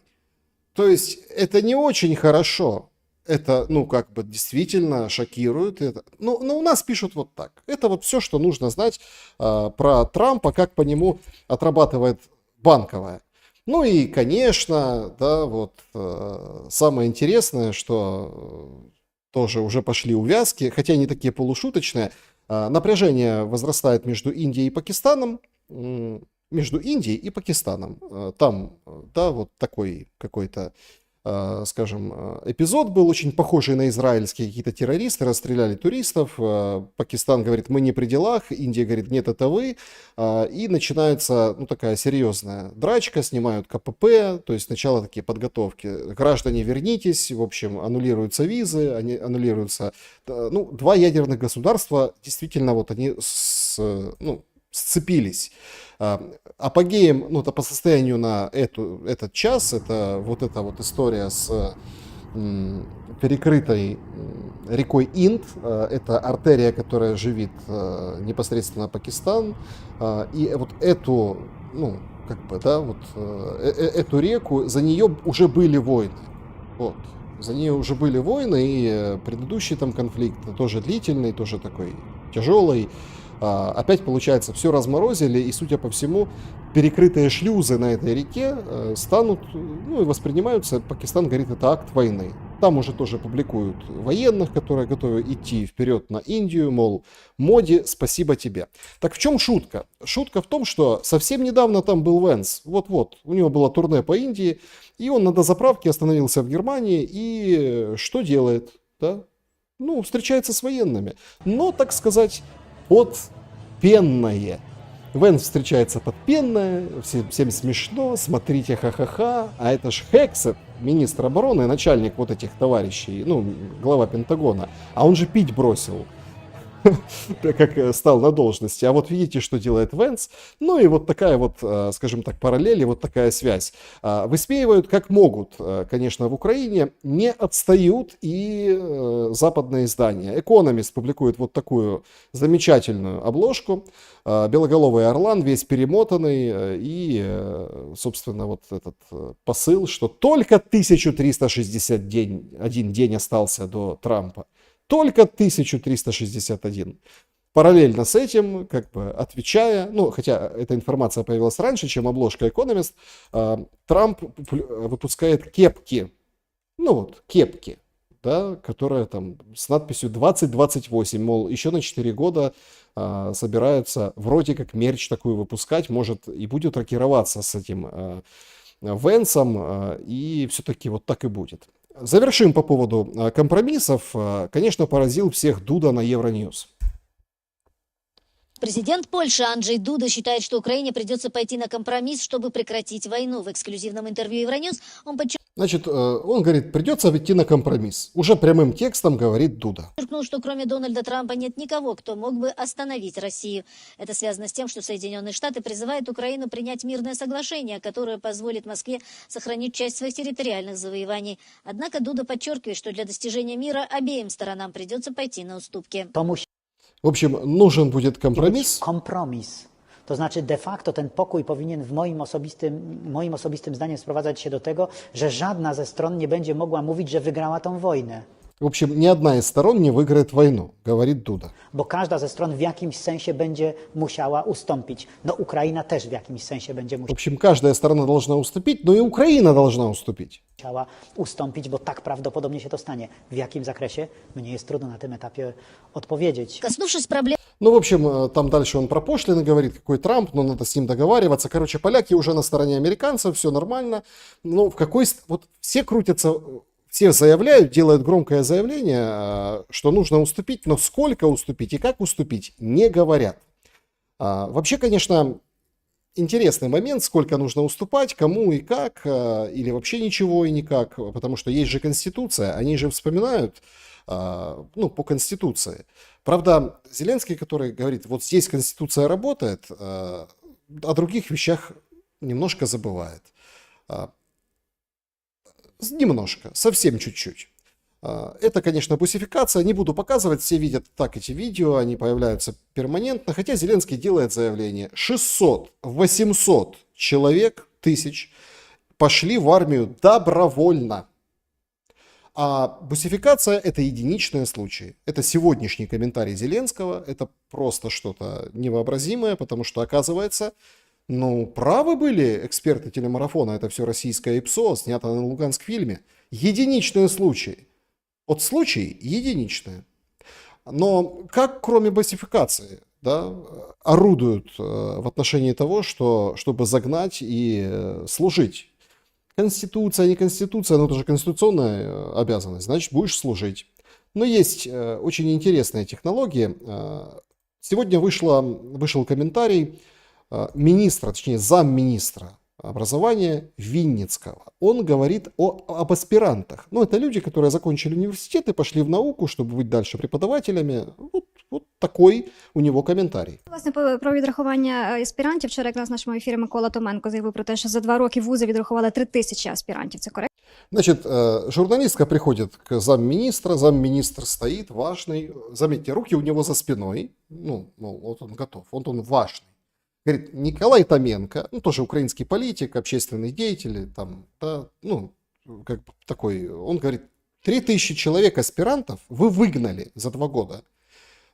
То есть это не очень хорошо. Это, ну, как бы действительно шокирует. Это, ну, но у нас пишут вот так. Это вот все, что нужно знать про Трампа, как по нему отрабатывает Банковая. Ну и, конечно, да, вот самое интересное, что тоже уже пошли увязки, хотя они такие полушуточные. Напряжение возрастает между Индией и Пакистаном. Между Индией и Пакистаном. Там, да, вот такой какой-то, скажем, эпизод был очень похожий на израильский. Какие-то террористы расстреляли туристов. Пакистан говорит, мы не при делах. Индия говорит, нет, это вы. И начинается, ну, такая серьезная драчка. Снимают КПП. То есть сначала такие подготовки. Граждане, вернитесь. В общем, аннулируются визы. Аннулируются... Ну, два ядерных государства, действительно, вот они сцепились. Апогеем, ну, это по состоянию на этот час, это вот эта вот история с перекрытой рекой Инд. Это артерия, которая живит непосредственно Пакистан. И вот эту, ну, как бы, да, вот эту реку, за нее уже были войны. Вот. За нее уже были войны, и предыдущий там конфликт тоже длительный, тоже такой тяжелый. Опять, получается, все разморозили, и, судя по всему, перекрытые шлюзы на этой реке станут, ну, и воспринимаются, Пакистан говорит, это акт войны. Там уже тоже публикуют военных, которые готовы идти вперед на Индию, мол, Моди, спасибо тебе. Так в чем шутка? Шутка в том, что совсем недавно там был Венс, вот-вот, у него было турне по Индии, и он на дозаправке остановился в Германии, и что делает? Да? Ну, встречается с военными. Но, так сказать, под пенное. Венс встречается под пенное, всем смешно, смотрите, ха-ха-ха. А это ж Хексет, министр обороны, начальник вот этих товарищей, ну, глава Пентагона. А он же пить бросил, как стал на должности. А вот видите, что делает Венс. Ну и вот такая вот, скажем так, параллель, и вот такая связь. Высмеивают как могут, конечно, в Украине. Не отстают и западные издания. Экономист публикует вот такую замечательную обложку. Белоголовый орлан, весь перемотанный. И, собственно, вот этот посыл, что только 1361 день остался до Трампа. Только 1361. Параллельно с этим, как бы отвечая, ну, хотя эта информация появилась раньше, чем обложка Economist, Трамп выпускает кепки, ну вот, кепки, да, которая там с надписью 2028, мол, еще на 4 года собираются вроде как мерч такую выпускать, может и будет рокироваться с этим Венсом, и все-таки вот так и будет. Завершим по поводу компромиссов. Конечно, поразил всех Дуда на Евроньюз. Президент Польши Анджей Дуда считает, что Украине придется пойти на компромисс, чтобы прекратить войну. В эксклюзивном интервью Евроньюз он Значит, он говорит, придется идти на компромисс. Уже прямым текстом говорит Дуда. подчеркнул, что кроме Дональда Трампа нет никого, кто мог бы остановить Россию. Это связано с тем, что Соединенные Штаты призывают Украину принять мирное соглашение, которое позволит Москве сохранить часть своих территориальных завоеваний. Однако Дуда подчеркивает, что для достижения мира обеим сторонам придется пойти на уступки. В общем, нужен будет компромисс. Kompromis. To znaczy de facto ten pokój powinien w moim osobistym zdaniem sprowadzać się do tego, że żadna ze stron nie będzie mogła mówić, że wygrała tą wojnę. В общем, ни одна из сторон не выиграет войну, говорит Дуда. Bo każda ze stron w jakimś sensie będzie musiała ustąpić. No Ukraina też w jakimś sensie będzie В общем, каждая сторона должна уступить, но и Украина должна уступить. musiała ustąpić, bo tak prawdopodobnie się to stanie. W jakim zakresie? Mnie jest trudno na tym etapie odpowiedzieć. Коснувшись проблем Ну, в общем, там дальше он про пошлины говорит, какой Трамп, но надо с ним договариваться. Короче, поляки уже на стороне американцев, все нормально. Но в какой... Вот все крутятся... Все заявляют, делают громкое заявление, что нужно уступить, но сколько уступить и как уступить, не говорят. Вообще, конечно, интересный момент, сколько нужно уступать, кому и как, или вообще ничего и никак, потому что есть же Конституция, они же вспоминают, ну, по Конституции. Правда, Зеленский, который говорит, вот здесь Конституция работает, о других вещах немножко забывает. Немножко, совсем чуть-чуть. Это, конечно, бусификация. Не буду показывать, все видят так эти видео, они появляются перманентно. Хотя Зеленский делает заявление. 600-800 человек, тысяч, пошли в армию добровольно. А бусификация – это единичные случаи. Это сегодняшний комментарий Зеленского. Это просто что-то невообразимое, потому что, оказывается, ну, правы были эксперты телемарафона. Это все российское ИПСО, снято на Луганск-фильме. Единичные случаи. Вот случаи единичные. Но как, кроме бусификации, да, орудуют в отношении того, чтобы загнать и служить? Конституция, не конституция, но это же конституционная обязанность, значит, будешь служить. Но есть очень интересные технологии. Сегодня вышел комментарий министра, точнее замминистра образования Винницкого. Он говорит об аспирантах. Ну, это люди, которые закончили университет и пошли в науку, чтобы быть дальше преподавателями. Вот такой у нього коментарій. Власне, про відрахування аспірантів. Вчора якраз в нашому ефірі Микола Томенко заявив про те, що за 2 роки вузи відрахували 3000 аспірантів. Це коректно? Значит, журналистка приходит к замминистр стоит, важный. Заметьте, руки у него за спиной. Ну, вот он готов, вот он важный. Говорит, Николай Томенко, ну, тоже украинский политик, общественный деятель, там, да, ну, как бы такой, он говорит, 3000 человек аспирантов вы выгнали за 2 года.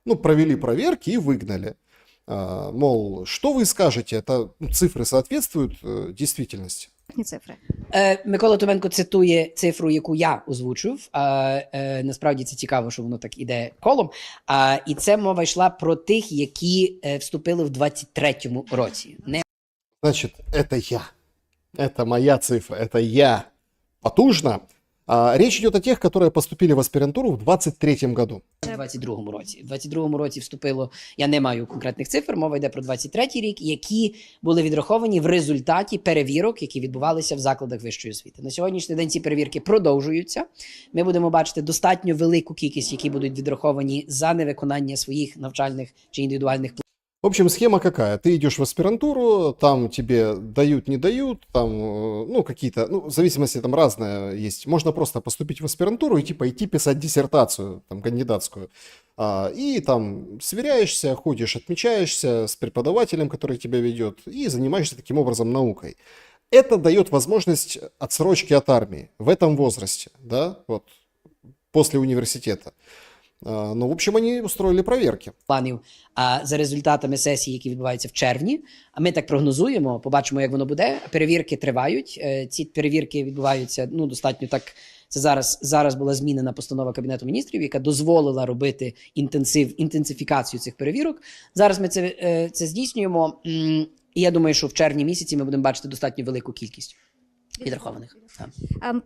Ну, провели проверки и выгнали. Мол, что вы скажете, это цифры соответствуют действительности? Цифри. Микола Томенко цитує цифру, яку я озвучив. Насправді це цікаво, що воно так іде колом. І це мова йшла про тих, які вступили в 23-му році. Значит, это я. Это моя цифра, это я. Потужно. Речь идет о тех, которые поступили в аспирантуру в 23-м году. В 22-му році. В 22-му році вступило, я не маю конкретних цифр, мова йде про 23-й рік, які були відраховані в результаті перевірок, які відбувалися в закладах вищої освіти. На сьогоднішній день ці перевірки продовжуються. Ми будемо бачити достатньо велику кількість, які будуть відраховані за невиконання своїх навчальних чи індивідуальних планів. В общем, схема какая? Ты идешь в аспирантуру, там тебе дают, не дают, там, ну, какие-то, ну, в зависимости там разное есть. Можно просто поступить в аспирантуру и типа идти писать диссертацию, там, кандидатскую. И там сверяешься, ходишь, отмечаешься с преподавателем, который тебя ведет, и занимаешься таким образом наукой. Это дает возможность отсрочки от армии в этом возрасте, да, вот, после университета. Ну, в общем, они устроили проверки. Планів за результатами сесії, які відбуваються в червні. А ми так прогнозуємо, побачимо, як воно буде. Перевірки тривають. Ці перевірки відбуваються, ну, достатньо так. Це зараз була змінена постанова Кабінету міністрів, яка дозволила робити інтенсифікацію цих перевірок. Зараз ми це здійснюємо. І я думаю, що в червні місяці ми будемо бачити достатньо велику кількість відрахованих.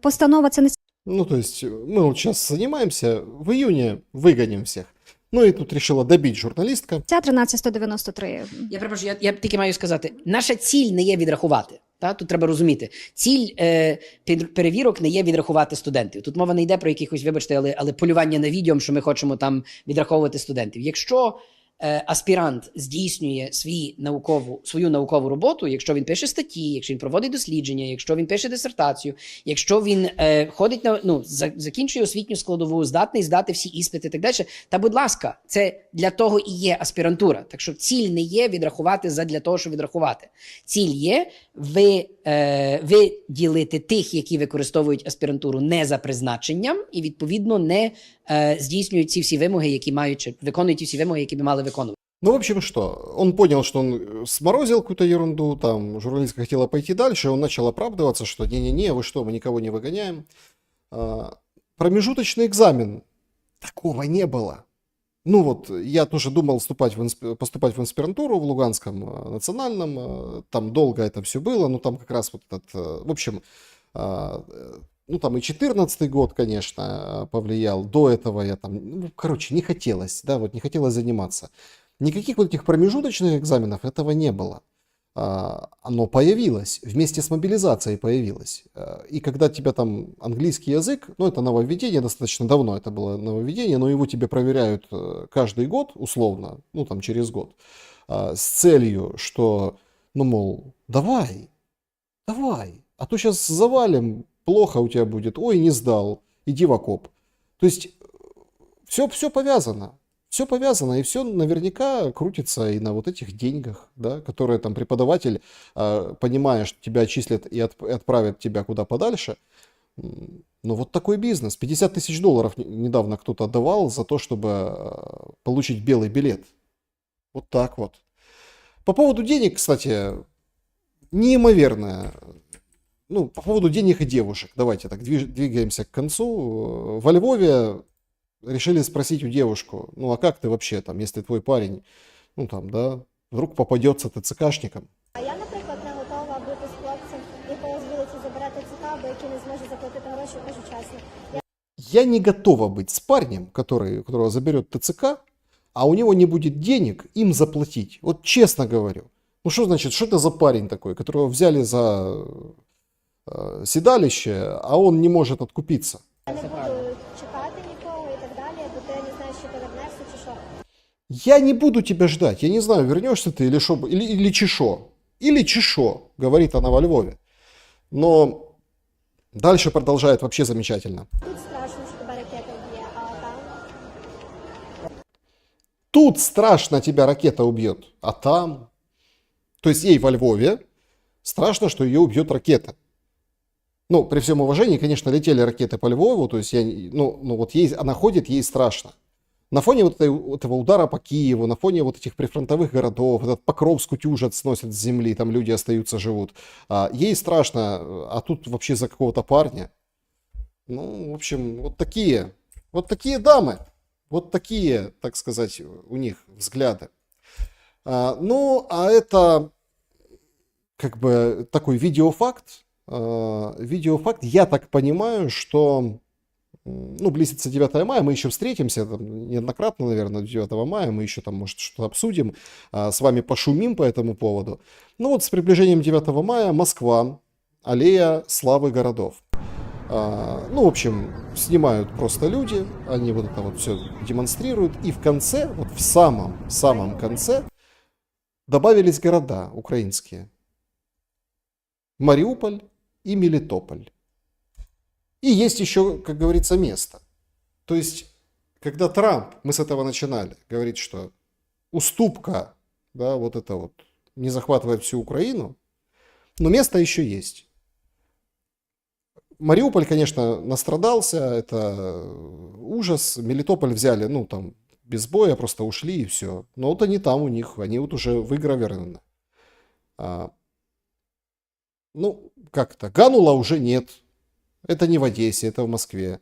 Постанова це не Ну, то есть мы вот сейчас занимаемся, в июне выгоним всех. Ну и тут решила добить журналистка. ця 13193. Я перепрошую, я тільки маю сказати, наша ціль не є відрахувати. Тут треба розуміти. Ціль перевірок не є відрахувати студентів. Тут мова не йде про якихось, вибачте, але полювання на відео, що ми хочемо там відраховувати студентів. Якщо аспірант здійснює свою наукову роботу, якщо він пише статті, якщо він проводить дослідження, якщо він пише дисертацію, якщо він ходить закінчує освітню складову, здатний здати всі іспити і так далі, та, будь ласка, це для того і є аспірантура. Так що ціль не є відрахувати задля того, щоб відрахувати. Ціль є виділити тих, які використовують аспірантуру не за призначенням і, відповідно, не здійснюють ці всі вимоги, які мають, чи виконують ті всі вимоги, які би мали виконувати. Ну, в общем, что? Он понял, что он сморозил какую-то ерунду, там, журналистка хотела пойти дальше, он начал оправдываться, что не-не-не, вы что, мы никого не выгоняем. Промежуточный экзамен. Такого не было. Ну вот, я тоже думал поступать в аспирантуру в Луганском национальном, там долго это все было, но там как раз вот этот, в общем, ну там и 14-й год, конечно, повлиял, до этого я там, ну, короче, не хотелось, да, вот не хотелось заниматься. Никаких вот этих промежуточных экзаменов этого не было. Оно появилось, вместе с мобилизацией появилось. И когда тебя там английский язык, ну это нововведение, достаточно давно это было нововведение, но его тебе проверяют каждый год, условно, ну там через год, с целью, что, ну мол, давай, а то сейчас завалим, плохо у тебя будет, ой, не сдал, иди в окоп. То есть все повязано. Все повязано, и все наверняка крутится и на вот этих деньгах, да, которые там преподаватель, понимая, что тебя отчислят и отправят тебя куда подальше. Ну вот такой бизнес. 50 тысяч долларов недавно кто-то отдавал за то, чтобы получить белый билет. Вот так вот. По поводу денег, кстати, неимоверное. Ну, по поводу денег и девушек. Давайте так двигаемся к концу. Во Львове решили спросить у девушку, ну а как ты вообще там, если твой парень, ну там, да, вдруг попадется ТЦКшником. А я, наприклад, не готова бути з хлопцем, якого з вулиці забере ТЦК, бо який не зможе заплатити гроші ежечасно. Я не готова быть с парнем, которого заберет ТЦК, а у него не будет денег им заплатить. Вот честно говорю. Ну что значит, что это за парень такой, которого взяли за седалище, а он не может откупиться? Я не буду чекати нікого і так далі, бо ти не знаєш, що ти вернешся чи що. Я не буду тебя ждать. Я не знаю, вернешься ты или шо, или чешо. Или чешо, говорит она во Львове. Но дальше продолжает вообще замечательно. Тут страшно, що тебе ракета вб'є, а там... Тут страшно тебя ракета убьет, а там... То есть ей во Львове страшно, что ее убьет ракета. Ну, при всем уважении, конечно, летели ракеты по Львову, то есть вот ей, она ходит, ей страшно. На фоне вот этого удара по Киеву, на фоне вот этих прифронтовых городов, этот Покровск утюжат, сносят с земли, там люди остаются, живут. Ей страшно, а тут вообще за какого-то парня. Ну, в общем, вот такие дамы, вот такие, так сказать, у них взгляды. Ну, а это как бы такой видеофакт. Я так понимаю, что ну, близится 9 мая, мы еще встретимся там, неоднократно, наверное, 9 мая, мы еще там, может, что-то обсудим, с вами пошумим по этому поводу. Ну вот с приближением 9 мая Москва, аллея славы городов. Ну, в общем, снимают просто люди, они вот это вот все демонстрируют, и в конце, вот в самом конце добавились города украинские. Мариуполь и Мелитополь. И есть еще, как говорится, место. То есть, когда Трамп, мы с этого начинали, говорит, что уступка, да, вот это вот, не захватывает всю Украину, но место еще есть. Мариуполь, конечно, настрадался, это ужас. Мелитополь взяли, ну, там, без боя, просто ушли и все. Но вот они там у них, они вот уже выгравированы. Ну, как-то, Ганула уже нет. Это не в Одессе, это в Москве.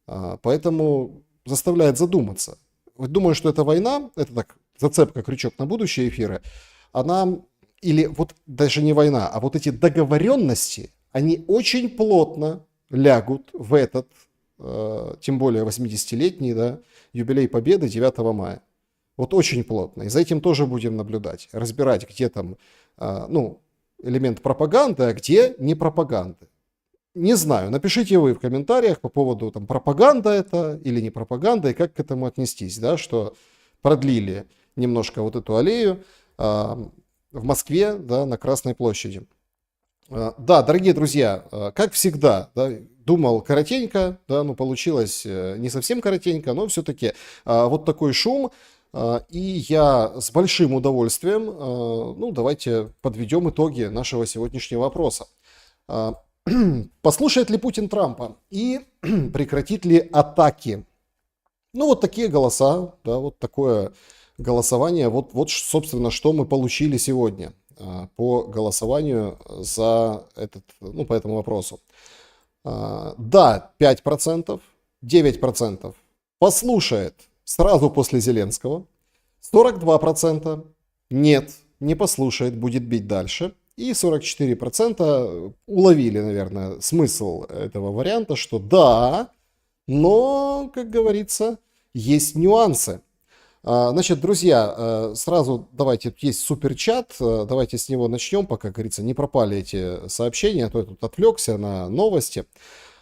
Поэтому заставляет задуматься. Вот думаю, что эта война, это так, зацепка, крючок на будущие эфиры, она, или вот даже не война, а вот эти договоренности, они очень плотно лягут в этот, тем более 80-летний, да, юбилей Победы 9 мая. Вот очень плотно. И за этим тоже будем наблюдать, разбирать, где там, ну, элемент пропаганды, а где не пропаганды. Не знаю, напишите вы в комментариях по поводу, там, пропаганда это или не пропаганда, и как к этому отнестись, да, что продлили немножко вот эту аллею в Москве, да, на Красной площади. Да, дорогие друзья, как всегда, да, думал коротенько, да, ну, получилось не совсем коротенько, но все-таки вот такой шум. И я с большим удовольствием, ну, давайте подведем итоги нашего сегодняшнего опроса. Послушает ли Путин Трампа и прекратит ли атаки? Ну, вот такие голоса, да, вот такое голосование. Вот, собственно, что мы получили сегодня по голосованию за этот, ну, по этому вопросу. Да, 5%, 9% послушает сразу после Зеленского, 42% нет, не послушает, будет бить дальше. И 44% уловили, наверное, смысл этого варианта, что да, но, как говорится, есть нюансы. Значит, друзья, сразу давайте, есть суперчат, давайте с него начнем, пока, как говорится, не пропали эти сообщения, а то я тут отвлекся на новости.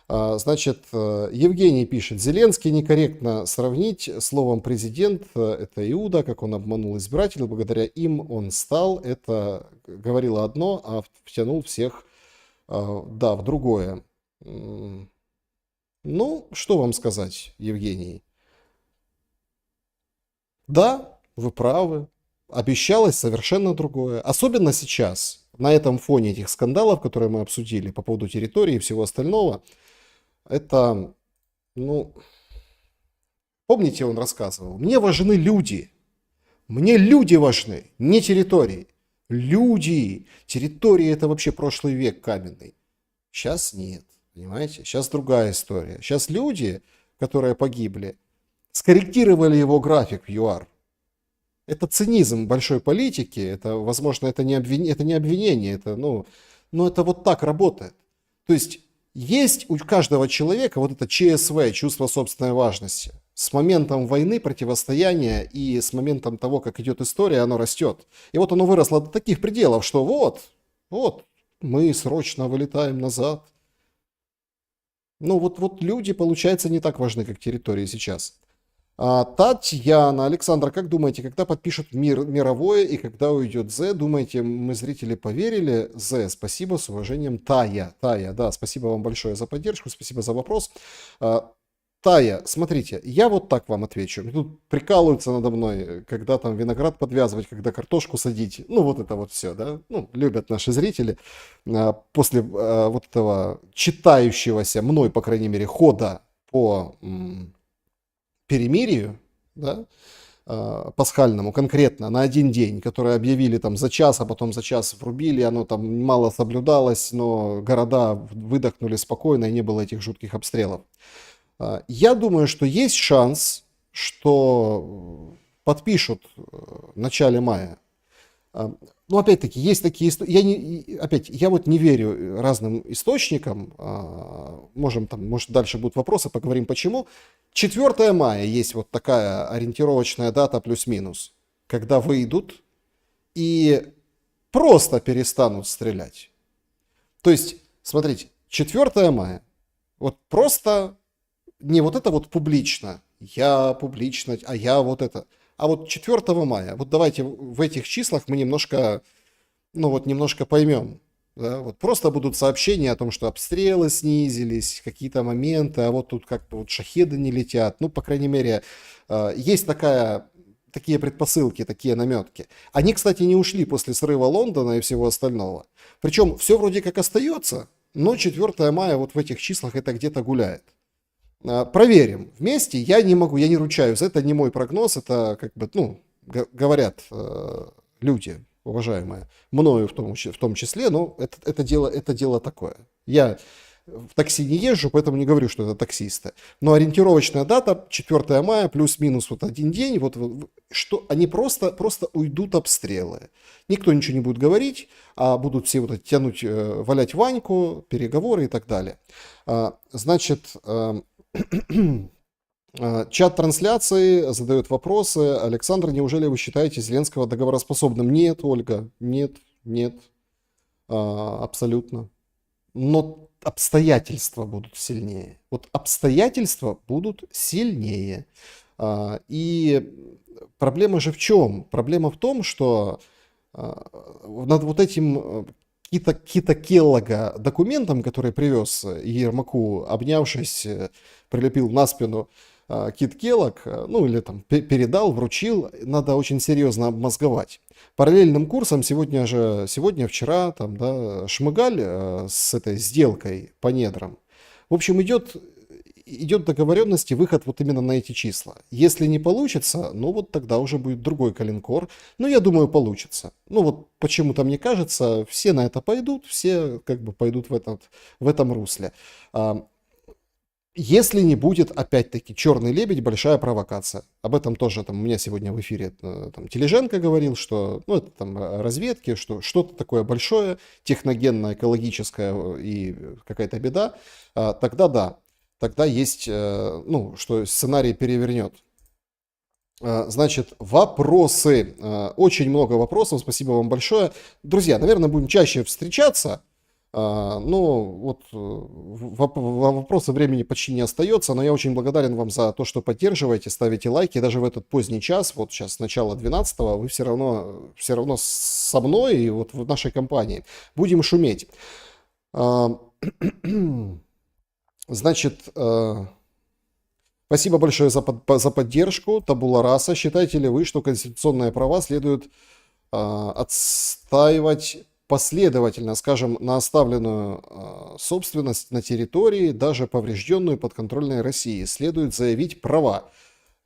Значит, Евгений пишет: Зеленский некорректно сравнить словом президент, это Иуда, как он обманул избирателей, благодаря им он стал, это говорило одно, а втянул всех, да, в другое. Ну, что вам сказать, Евгений? Да, вы правы. Обещалось совершенно другое. Особенно сейчас, на этом фоне этих скандалов, которые мы обсудили по поводу территории и всего остального. Это, ну, помните, он рассказывал, мне важны люди. Мне люди важны, не территории. Люди. Территории — это вообще прошлый век каменный. Сейчас нет, понимаете? Сейчас другая история. Сейчас люди, которые погибли, скорректировали его график в ЮАР. Это цинизм большой политики, это, возможно, это не обвинение, это, но это вот так работает. То есть у каждого человека вот это ЧСВ, чувство собственной важности. С моментом войны, противостояния и с моментом того, как идет история, оно растет. И вот оно выросло до таких пределов, что вот, мы срочно вылетаем назад. Ну вот люди, получается, не так важны, как территории сейчас. Татьяна, Александр, как думаете, когда подпишут мировое и когда уйдет Зе? Думаете, мы, зрители, поверили? Зе, спасибо, с уважением. Тая, да, спасибо вам большое за поддержку, спасибо за вопрос. Тая, смотрите, я вот так вам отвечу. Тут прикалываются надо мной, когда там виноград подвязывать, когда картошку садить. Ну, вот это вот все, да. Ну, любят наши зрители. После вот этого читающегося мной, по крайней мере, хода по перемирию, да, пасхальному конкретно на один день, который объявили там за час, а потом за час врубили, оно там мало соблюдалось, но города выдохнули спокойно и не было этих жутких обстрелов. Я думаю, что есть шанс, что подпишут в начале мая. Ну, опять-таки, есть такие истории. Я вот не верю разным источникам. Может, дальше будут вопросы, поговорим почему. 4 мая есть вот такая ориентировочная дата плюс-минус, когда выйдут и просто перестанут стрелять. То есть, смотрите, 4 мая, вот просто не вот это вот публично, я публично, а я вот это. А вот 4 мая, вот давайте в этих числах мы немножко поймем. Да? Вот просто будут сообщения о том, что обстрелы снизились, какие-то моменты, а вот тут как бы вот шахеды не летят. Ну, по крайней мере, есть такие предпосылки, такие наметки. Они, кстати, не ушли после срыва Лондона и всего остального. Причем все вроде как остается, но 4 мая вот в этих числах это где-то гуляет. Проверим вместе. Я не ручаюсь. Это не мой прогноз. Это как бы, говорят люди, уважаемые, мною в том числе, но это дело такое. Я в такси не езжу, поэтому не говорю, что это таксисты. Но ориентировочная дата 4 мая плюс-минус вот один день, что они просто уйдут обстрелы. Никто ничего не будет говорить, а будут все вот тянуть, валять Ваньку, переговоры и так далее. Значит, чат трансляции задает вопросы. Александр, неужели вы считаете Зеленского договороспособным? Нет, Ольга, нет, абсолютно. Но обстоятельства будут сильнее. Вот обстоятельства будут сильнее. И проблема же в чем? Проблема в том, что над вот этим Кита Келлога документом, который привез Ермаку, обнявшись, прилепил на спину Кит Келлог, или там передал, вручил, надо очень серьезно обмозговать. Параллельным курсом сегодня, вчера, Шмыгаль с этой сделкой по недрам. В общем, идет договоренность и выход вот именно на эти числа. Если не получится, вот тогда уже будет другой калинкор. Но я думаю, получится. Вот почему-то мне кажется, все на это пойдут, все как бы пойдут в этом русле. Если не будет, опять-таки, «Черный лебедь», большая провокация. Об этом тоже у меня сегодня в эфире Тележенко говорил, что это разведки, что что-то такое большое, техногенное, экологическое и какая-то беда, тогда да. Тогда есть, что сценарий перевернет. Значит, вопросы. Очень много вопросов, спасибо вам большое. Друзья, наверное, будем чаще встречаться. Вопросы времени почти не остается, но я очень благодарен вам за то, что поддерживаете, ставите лайки. Даже в этот поздний час, вот сейчас начало 12-го, вы все равно со мной и вот в нашей компании. Будем шуметь. Значит, спасибо большое за поддержку. Табула раса. Считаете ли вы, что конституционные права следует отстаивать последовательно, скажем, на оставленную собственность на территории, даже поврежденную подконтрольной России? Следует заявить права.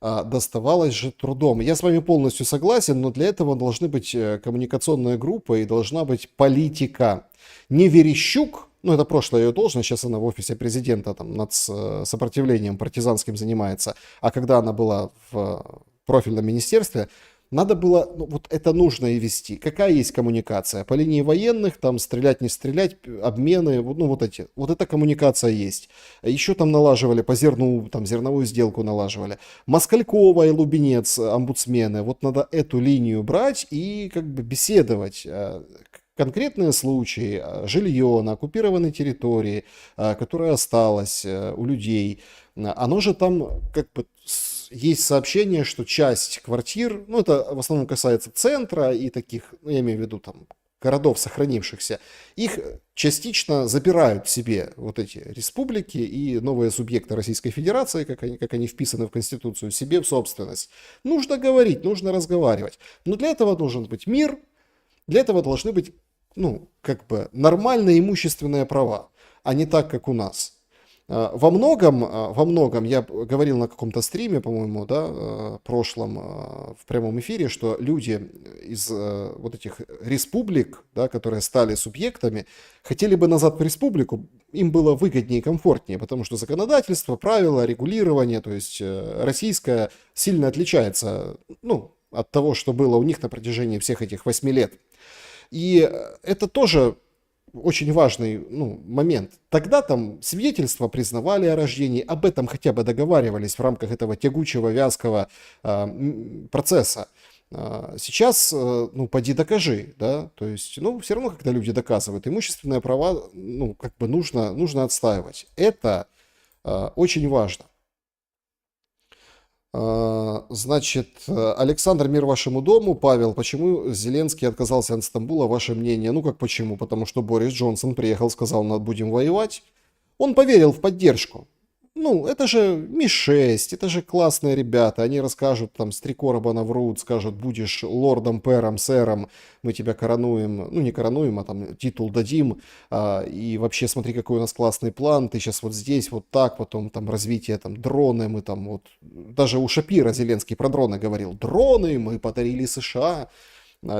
Доставалось же трудом. Я с вами полностью согласен, но для этого должны быть коммуникационная группа и должна быть политика. Не Верещук, ну это прошлая ее должность, сейчас она в офисе президента там над сопротивлением партизанским занимается, а когда она была в профильном министерстве, надо было, ну, вот это нужно и вести. Какая есть коммуникация? По линии военных, там стрелять, не стрелять, обмены, ну вот эти. Вот эта коммуникация есть. Еще там налаживали по зерну, там зерновую сделку налаживали. Москалькова и Лубенец, омбудсмены. Вот надо эту линию брать и как бы беседовать. Конкретные случаи, жилье на оккупированной территории, которое осталось у людей, оно же там как бы есть сообщение, что часть квартир, ну это в основном касается центра и таких, ну я имею в виду там городов сохранившихся, их частично забирают себе вот эти республики и новые субъекты Российской Федерации, как они вписаны в Конституцию, себе в собственность. Нужно говорить, нужно разговаривать. Но для этого должен быть мир, для этого должны быть, ну, как бы нормальные имущественные права, а не так, как у нас. Во многом, я говорил на каком-то стриме, по-моему, да, прошлом, в прямом эфире, что люди из вот этих республик, да, которые стали субъектами, хотели бы назад в республику, им было выгоднее и комфортнее, потому что законодательство, правила, регулирование, то есть российское сильно отличается, ну, от того, что было у них на протяжении всех этих 8 лет. И это тоже очень важный, ну, момент. Тогда там свидетельства признавали о рождении, об этом хотя бы договаривались в рамках этого тягучего, вязкого процесса. Сейчас, ну, поди докажи, да, то есть, ну, все равно, когда люди доказывают, имущественные права, ну, как бы нужно отстаивать. Это очень важно. Значит, Александр, мир вашему дому. Павел, почему Зеленский отказался от Стамбула? Ваше мнение? Ну как почему? Потому что Борис Джонсон приехал, сказал, будем воевать. Он поверил в поддержку. Ну, это же Ми-6, это же классные ребята. Они расскажут, там, с 3 короба наврут, скажут, будешь лордом, пэром, сэром, мы тебя коронуем. Ну, не коронуем, а там титул дадим. И вообще, смотри, какой у нас классный план. Ты сейчас вот здесь, вот так, потом там развитие, там, дроны, мы там вот... Даже у Шапира Зеленский про дроны говорил. Дроны мы подарили США.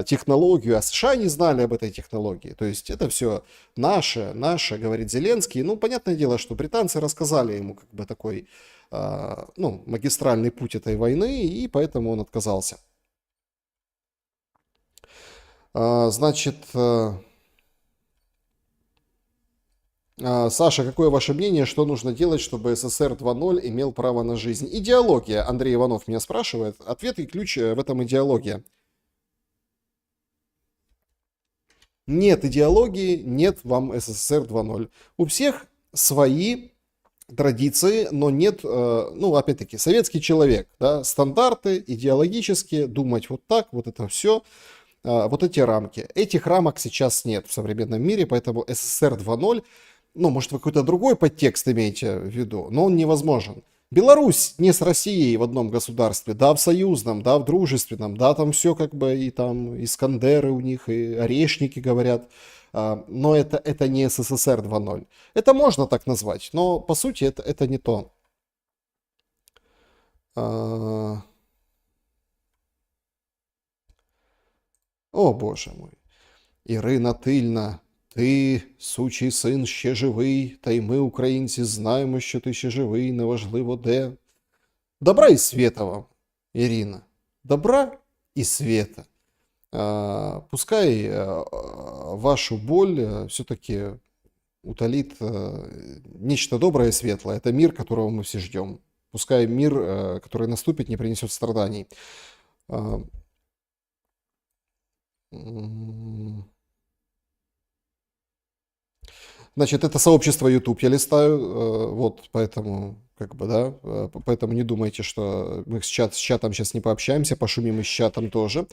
Технологию, а США не знали об этой технологии. То есть это все наше, говорит Зеленский. Ну, понятное дело, что британцы рассказали ему как бы такой, ну, магистральный путь этой войны, и поэтому он отказался. Значит, Саша, какое ваше мнение, что нужно делать, чтобы СССР 2.0 имел право на жизнь? Идеология. Андрей Иванов меня спрашивает. Ответ и ключ в этом идеология. Нет идеологии, нет вам СССР 2.0. У всех свои традиции, но нет, ну, опять-таки, советский человек, да, стандарты идеологические, думать вот так, вот это все, вот эти рамки. Этих рамок сейчас нет в современном мире, поэтому СССР 2.0, ну, может, вы какой-то другой подтекст имеете в виду, но он невозможен. Беларусь не с Россией в одном государстве, да, в союзном, да, в дружественном, да, там все как бы, и там Искандеры у них, и орешники говорят, но это не СССР 2.0. Это можно так назвать, но по сути это не то. О, боже мой. Ірина Тильна. Ти, сучий син, ще живий, та й ми, українці, знаємо, що ти ще живий, неважливо де. Добра і света вам, Ірина. Добра і света. Пускай вашу боль все-таки утолит нечто доброе и светлое. Это мир, которого мы все ждем. Пускай мир, который наступит, не принесет страданий. Значит, это сообщество YouTube я листаю, вот, поэтому, как бы, да, поэтому не думайте, что мы с чатом сейчас не пообщаемся, пошумим и с чатом тоже.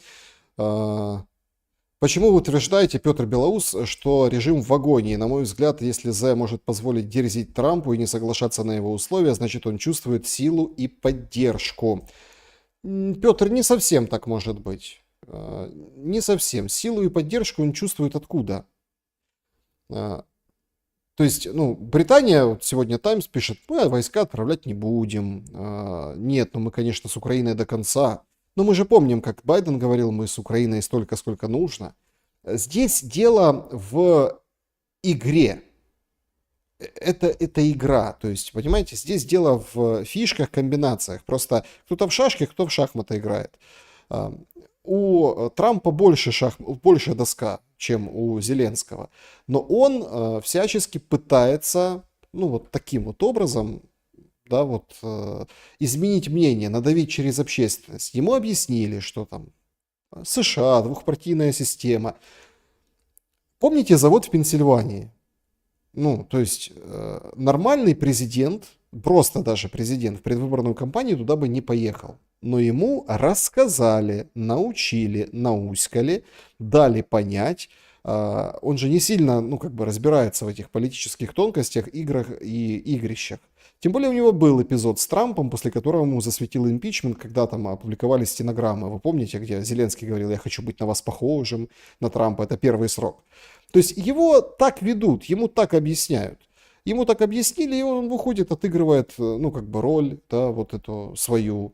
Почему вы утверждаете, Петр Белоус, что режим в агонии? На мой взгляд, если Зе может позволить дерзить Трампу и не соглашаться на его условия, значит он чувствует силу и поддержку. Петр, не совсем так может быть. Не совсем. Силу и поддержку он чувствует откуда? То есть, Британия, вот сегодня Таймс пишет, мы войска отправлять не будем. Нет, мы, конечно, с Украиной до конца. Но мы же помним, как Байден говорил, мы с Украиной столько, сколько нужно. Здесь дело в игре. Это игра. То есть, понимаете, здесь дело в фишках, комбинациях. Просто кто-то в шашки, кто в шахматы играет. У Трампа больше доска, чем у Зеленского. Но он всячески пытается, вот таким вот образом, изменить мнение, надавить через общественность. Ему объяснили, что там США, двухпартийная система. Помните завод в Пенсильвании? То есть нормальный президент, просто даже президент в предвыборную кампанию туда бы не поехал. Но ему рассказали, научили, науськали, дали понять. Он же не сильно, разбирается в этих политических тонкостях, играх и игрищах. Тем более у него был эпизод с Трампом, после которого ему засветил импичмент, когда там опубликовали стенограммы. Вы помните, где Зеленский говорил, я хочу быть на вас похожим, на Трампа, это первый срок. То есть его так ведут, ему так объясняют. Ему так объяснили, и он выходит, отыгрывает, роль, вот эту свою,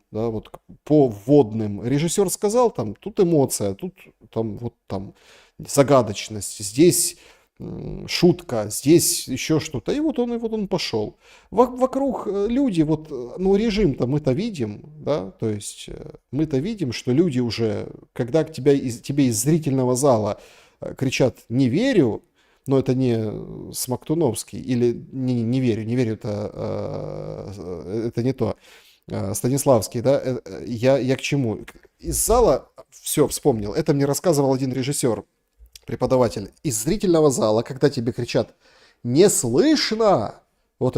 по вводным. Режиссер сказал, тут эмоция, тут загадочность, здесь шутка, здесь еще что-то. И вот он пошел. Вокруг люди, режим-то мы-то видим, то есть мы-то видим, что люди уже, когда тебе из зрительного зала кричат «не верю», но это не Смоктуновский, или не верю, это не то, Станиславский, я к чему? Из зала, все, вспомнил, это мне рассказывал один режиссер, преподаватель, из зрительного зала, когда тебе кричат «не слышно», то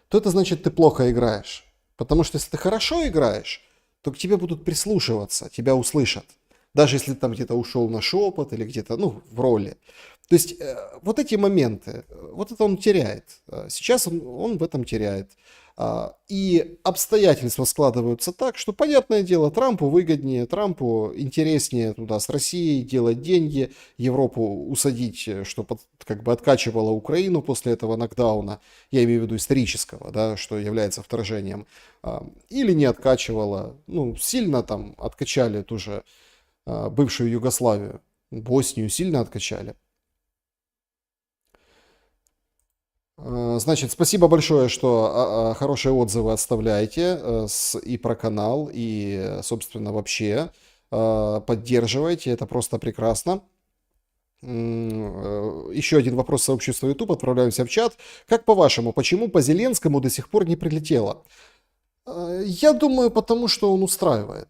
это значит, ты плохо играешь. Потому что если ты хорошо играешь, то к тебе будут прислушиваться, тебя услышат. Даже если ты там где-то ушел на шепот или где-то, в роли. То есть вот эти моменты, вот это он теряет. Сейчас он в этом теряет. И обстоятельства складываются так, что, понятное дело, Трампу выгоднее, Трампу интереснее туда с Россией делать деньги, Европу усадить, чтобы откачивала Украину после этого нокдауна, я имею в виду исторического, что является вторжением, или не откачивала, сильно там откачали ту же бывшую Югославию, Боснию сильно откачали. Значит, спасибо большое, что хорошие отзывы оставляете и про канал, и, собственно, вообще поддерживаете. Это просто прекрасно. Еще один вопрос сообщества YouTube. Отправляемся в чат. Как по-вашему, почему по Зеленскому до сих пор не прилетело? Я думаю, потому что он устраивает.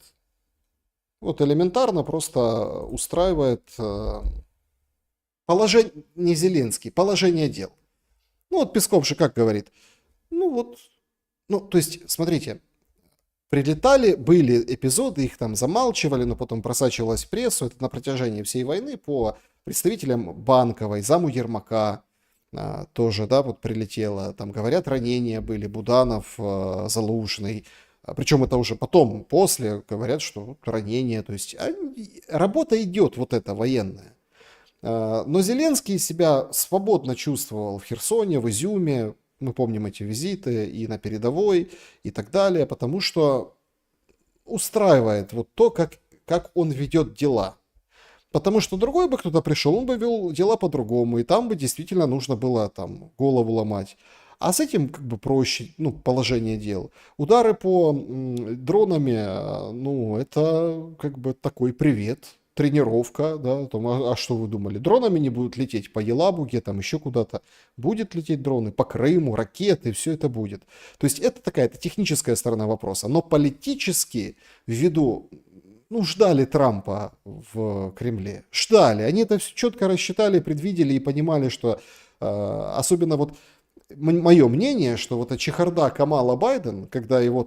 Вот элементарно просто устраивает положение, не Зеленский, положение дел. Песков же как говорит? То есть, смотрите, прилетали, были эпизоды, их там замалчивали, но потом просачивалась в прессу. Это на протяжении всей войны по представителям Банковой, заму Ермака тоже, прилетело. Там, говорят, ранения были, Буданов, Залужный. Причем это уже потом, после, говорят, что ранения. То есть работа идет военная. Но Зеленский себя свободно чувствовал в Херсоне, в Изюме. Мы помним эти визиты и на передовой, и так далее, потому что устраивает то, как он ведет дела. Потому что другой бы кто-то пришел, он бы вел дела по-другому, и там бы действительно нужно было голову ломать. А с этим проще, положение дел. Удары по дронами, это такой привет. Тренировка, а что вы думали? Дронами не будут лететь по Елабуге, еще куда-то. Будет лететь дроны по Крыму, ракеты, все это будет. То есть это такая-то техническая сторона вопроса. Но политически, ввиду, ждали Трампа в Кремле. Ждали. Они это все четко рассчитали, предвидели и понимали, что особенно мое мнение, что эта чехарда Камала Байден, когда его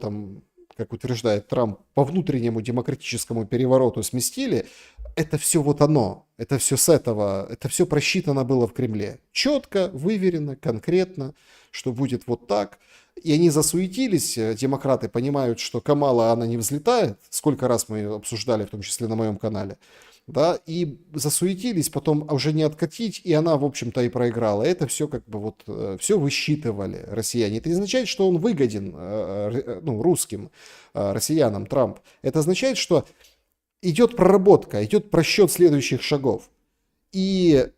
как утверждает Трамп, по внутреннему демократическому перевороту сместили, это все вот оно, это все с этого, это все просчитано было в Кремле. Четко, выверено, конкретно, что будет вот так. И они засуетились, демократы понимают, что Камала, она не взлетает, сколько раз мы ее обсуждали, в том числе на моем канале, да, и засуетились, потом уже не откатить, и она, в общем-то, и проиграла. Это все как бы вот, все высчитывали россияне. Это не означает, что он выгоден, ну, русским, россиянам, Трамп. Это означает, что идет проработка, идет просчет следующих шагов. И,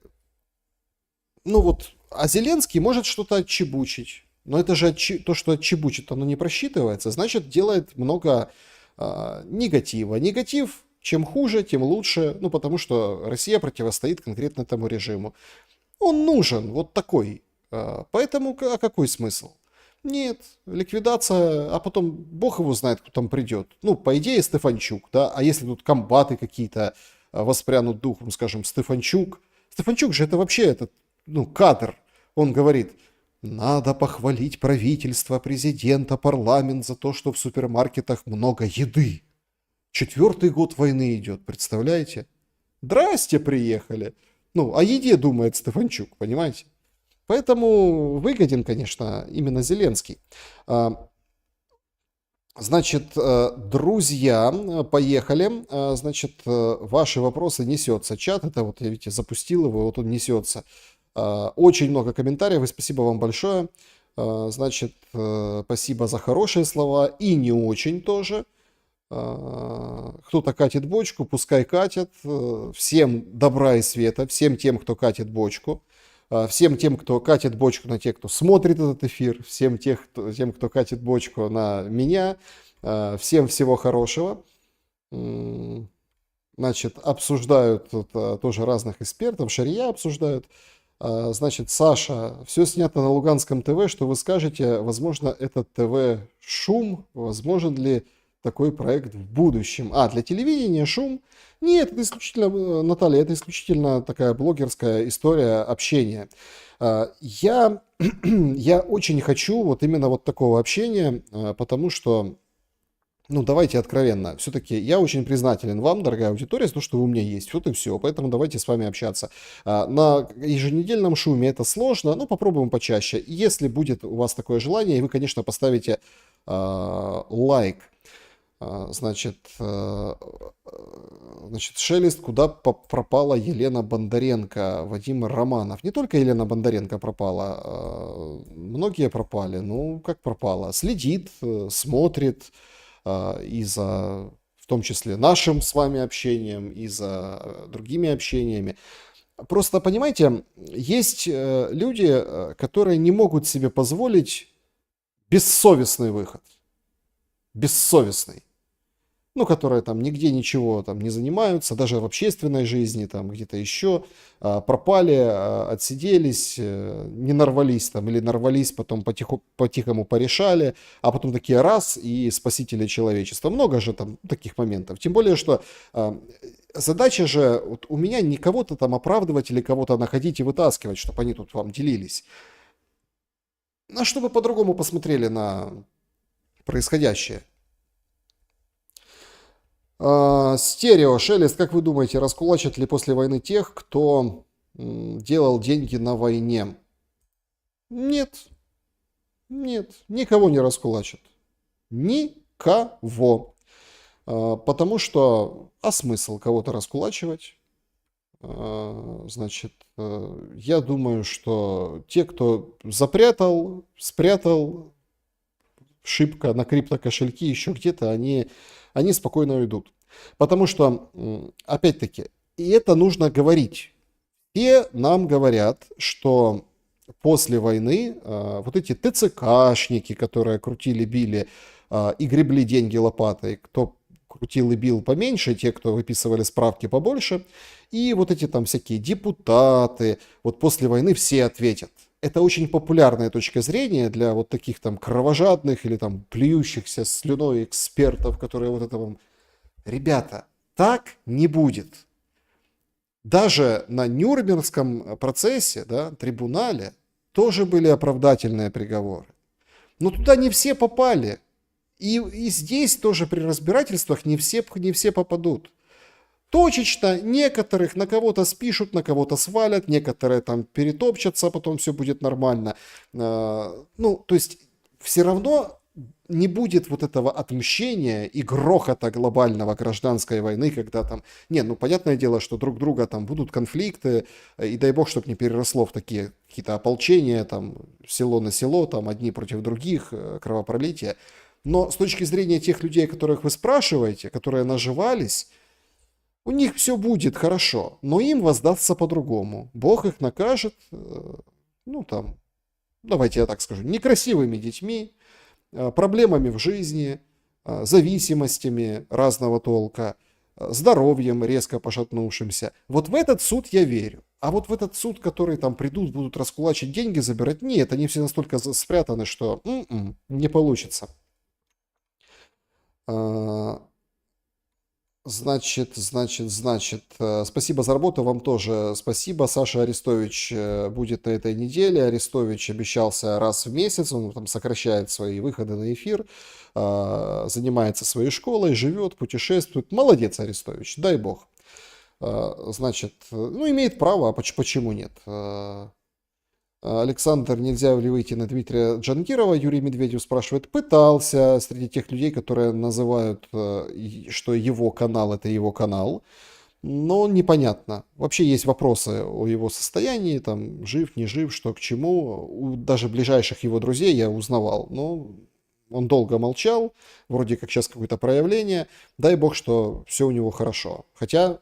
ну вот, а Зеленский может что-то отчебучить. Но это же то, что отчебучит, оно не просчитывается, значит, делает много негатива. Негатив, чем хуже, тем лучше, ну, потому что Россия противостоит конкретно этому режиму. Он нужен, вот такой. Поэтому, а какой смысл? Нет, ликвидация, а потом бог его знает, кто там придет. Ну, по идее, Стефанчук, да, а если тут комбаты какие-то воспрянут духом, скажем, Стефанчук. Стефанчук же это вообще этот, ну, кадр. Он говорит: надо похвалить правительство, президента, парламент за то, что в супермаркетах много еды. 4-й год войны идет, представляете? Здрасте, приехали. Ну, о еде думает Стефанчук, понимаете? Поэтому выгоден, конечно, именно Зеленский. Значит, друзья, поехали. Значит, ваши вопросы несется чат. Это вот, я, видите, запустил его, вот он несется. Очень много комментариев, и спасибо вам большое. Значит, спасибо за хорошие слова и не очень тоже. Кто-то катит бочку, пускай катят. Всем добра и света, всем тем, кто катит бочку. Всем тем, кто катит бочку на тех, кто смотрит этот эфир. Всем тем, кто катит бочку на меня. Всем всего хорошего. Значит, обсуждают тут тоже разных экспертов. Шария обсуждают. Значит, Саша, все снято на Луганском ТВ, что вы скажете, возможно, этот ТВ шум, возможен ли такой проект в будущем? Для телевидения шум? Нет, это исключительно, Наталья, это исключительно такая блогерская история общения. Я очень хочу вот именно вот такого общения, потому что, ну, давайте откровенно, все-таки я очень признателен вам, дорогая аудитория, за то, что вы у меня есть. Вот и все, поэтому давайте с вами общаться. На еженедельном шуме это сложно, но попробуем почаще. Если будет у вас такое желание, и вы, конечно, поставите лайк. Значит, Шелест, куда пропала Елена Бондаренко, Вадим Романов. Не только Елена Бондаренко пропала, многие пропали. Ну, как пропала? Следит, смотрит, и за, в том числе, нашим с вами общением, и за другими общениями. Просто, понимаете, есть люди, которые не могут себе позволить бессовестный выход. Бессовестный. Ну, которые там нигде ничего там не занимаются, даже в общественной жизни, там где-то еще, пропали, отсиделись, не нарвались там, или нарвались, потом по-тихому порешали, а потом такие раз, и спасители человечества. Много же там таких моментов. Тем более, что задача же вот у меня не кого-то там оправдывать или кого-то находить и вытаскивать, чтобы они тут вам делились. А чтобы по-другому посмотрели на происходящее. Стерео, Шелест, как вы думаете, раскулачат ли после войны тех, кто делал деньги на войне? Нет. Нет, никого не раскулачат. Никого. Потому что, а смысл кого-то раскулачивать? Значит, я думаю, что те, кто спрятал шибко на криптокошельки, еще где-то, они спокойно уйдут. Потому что, опять-таки, и это нужно говорить. Все нам говорят, что после войны вот эти ТЦКшники, которые крутили, били и гребли деньги лопатой, кто крутил и бил поменьше, те, кто выписывали справки побольше, и вот эти там всякие депутаты, вот после войны все ответят. Это очень популярная точка зрения для вот таких там кровожадных или там плюющихся слюной экспертов, которые вот это вам... Ребята, так не будет. Даже на Нюрнбергском процессе, да, трибунале, тоже были оправдательные приговоры. Но туда не все попали. И здесь тоже при разбирательствах не все попадут. Точечно некоторых на кого-то спишут, на кого-то свалят, некоторые там перетопчатся, потом все будет нормально. Ну, то есть все равно не будет вот этого отмщения и грохота глобального гражданской войны, когда там... Не, ну понятное дело, что друг друга там будут конфликты, и дай бог, чтобы не переросло в такие какие-то ополчения, там село на село, там одни против других, кровопролитие. Но с точки зрения тех людей, которых вы спрашиваете, которые наживались, у них все будет хорошо, но им воздастся по-другому. Бог их накажет, ну там, давайте я так скажу, некрасивыми детьми, проблемами в жизни, зависимостями разного толка, здоровьем резко пошатнувшимся. Вот в этот суд я верю. А вот в этот суд, который там придут, будут раскулачить деньги, забирать, нет, они все настолько спрятаны, что не получится. Значит, спасибо за работу, вам тоже спасибо. Саша Арестович будет на этой неделе. Арестович обещался раз в месяц, он там сокращает свои выходы на эфир, занимается своей школой, живет, путешествует. Молодец, Арестович, дай бог. Значит, ну, имеет право, а почему нет? Александр, нельзя ли выйти на Дмитрия Джангирова? Юрий Медведев спрашивает. Пытался среди тех людей, которые называют, что его канал это его канал. Но непонятно. Вообще есть вопросы о его состоянии, там, жив, не жив, что к чему. У даже ближайших его друзей я узнавал. Но он долго молчал. Вроде как сейчас какое-то проявление. Дай бог, что все у него хорошо. Хотя...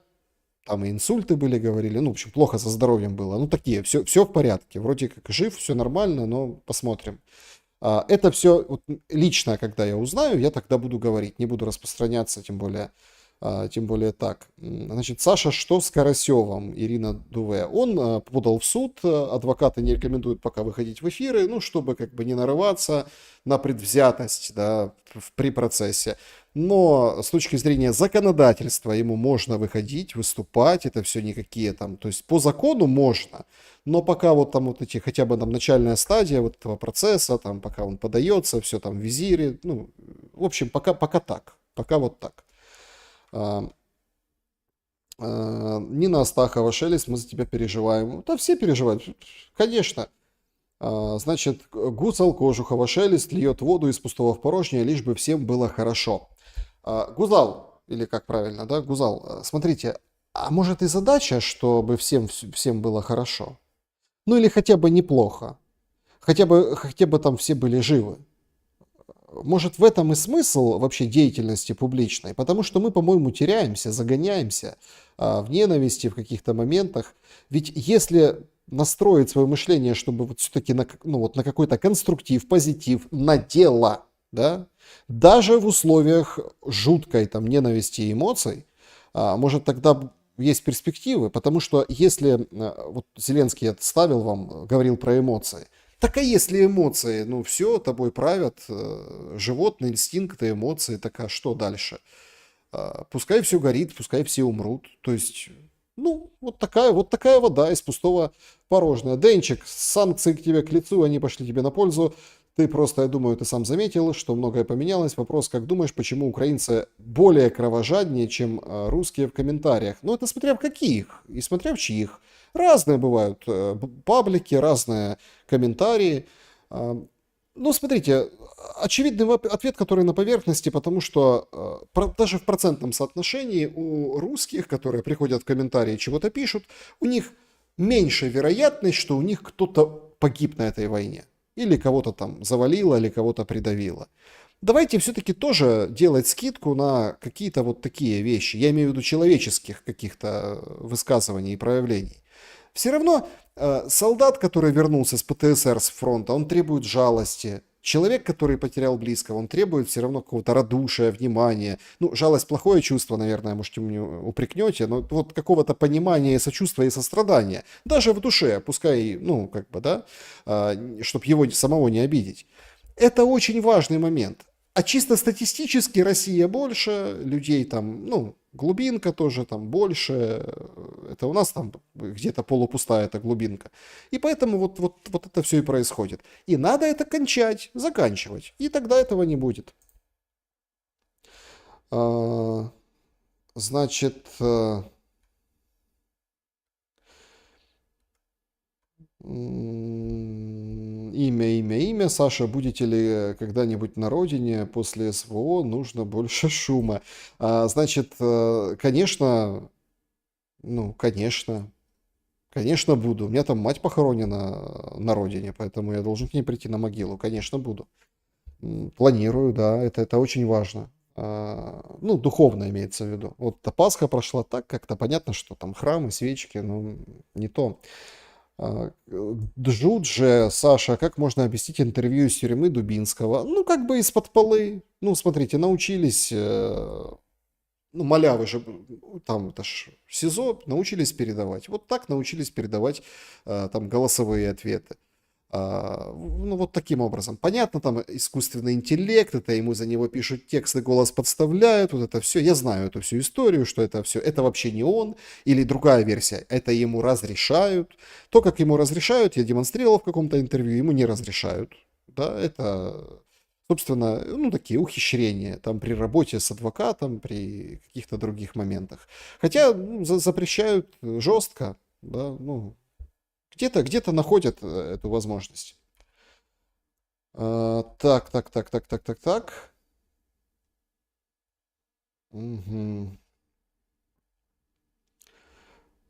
Там и инсульты были, говорили, ну, в общем, плохо со здоровьем было. Ну, такие, все в порядке. Вроде как жив, все нормально, но посмотрим. Это все вот, лично, когда я узнаю, я тогда буду говорить. Не буду распространяться, тем более так. Значит, Саша, что с Карасевым? Ирина Дуве. Он подал в суд, адвокаты не рекомендуют пока выходить в эфиры, ну, чтобы как бы не нарываться на предвзятость, да, при процессе. Но с точки зрения законодательства ему можно выходить, выступать, это все никакие там, то есть по закону можно, но пока вот там вот эти, хотя бы там начальная стадия вот этого процесса, там пока он подается, все там в визире, ну, в общем, пока так, пока вот так. Нина Астахова, Шелест, мы за тебя переживаем. Да все переживают, конечно. Значит, Гуцал Кожухова, Шелест льет воду из пустого в порожнее, лишь бы всем было хорошо. Гузал, или как правильно, да, Гузал, смотрите, а может и задача, чтобы всем было хорошо? Ну или хотя бы неплохо, хотя бы там все были живы. Может, в этом и смысл вообще деятельности публичной, потому что мы, по-моему, теряемся, загоняемся в ненависти в каких-то моментах. Ведь если настроить свое мышление, чтобы вот все-таки на какой-то конструктив, позитив, на дело, да, даже в условиях жуткой там ненависти и эмоций, может тогда есть перспективы, потому что если вот Зеленский отставил вам, говорил про эмоции, так а если эмоции, ну все, тобой правят животные инстинкты, эмоции, так а что дальше? Пускай все горит, пускай все умрут, то есть... Ну, вот такая вода из пустого порожня. Денчик, санкции к тебе к лицу, они пошли тебе на пользу. Ты просто, я думаю, ты сам заметил, что многое поменялось. Вопрос, как думаешь, почему украинцы более кровожаднее, чем русские в комментариях? Ну, это смотря в каких и смотря в чьих. Разные бывают паблики, разные комментарии. Ну, смотрите, очевидный ответ, который на поверхности, потому что даже в процентном соотношении у русских, которые приходят в комментарии и чего-то пишут, у них меньше вероятность, что у них кто-то погиб на этой войне. Или кого-то там завалило, или кого-то придавило. Давайте все-таки тоже делать скидку на какие-то вот такие вещи. Я имею в виду человеческих каких-то высказываний и проявлений. Все равно солдат, который вернулся с ПТСР с фронта, он требует жалости. Человек, который потерял близкого, он требует все равно какого-то радушия, внимания. Ну, жалость плохое чувство, наверное, может, мне упрекнете, но вот какого-то понимания, сочувствия и сострадания. Даже в душе, пускай, ну, как бы, да, чтобы его самого не обидеть. Это очень важный момент. А чисто статистически Россия больше, людей там, ну, глубинка тоже там больше, это у нас там где-то полупустая эта глубинка. И поэтому вот это все и происходит. И надо это кончать, заканчивать, и тогда этого не будет. А, Значит, имя. Саша, будете ли когда-нибудь на родине после СВО? Нужно больше шума. Значит, конечно, конечно буду. У меня там мать похоронена на родине, поэтому я должен к ней прийти на могилу. Конечно, буду. Планирую, да, это очень важно. Ну, духовно имеется в виду. Вот Пасха прошла так, как-то понятно, что там храмы, свечки, ну, не то. Жут же, Саша, как можно объяснить интервью из тюрьмы Дубинского? Ну, как бы из-под полы. Ну, смотрите, научились, ну, малявы же, там, это ж СИЗО, научились передавать. Вот так научились передавать там голосовые ответы. Ну, вот таким образом. Понятно, там искусственный интеллект, это ему за него пишут тексты, голос подставляют, вот это все. Я знаю эту всю историю, что это все, это вообще не он, или другая версия, это ему разрешают. То, как ему разрешают, я демонстрировал в каком-то интервью, ему не разрешают. Да, это, собственно, ну, такие ухищрения, там, при работе с адвокатом, при каких-то других моментах. Хотя запрещают жестко, да, ну, где-то находят эту возможность. Так. Мгм.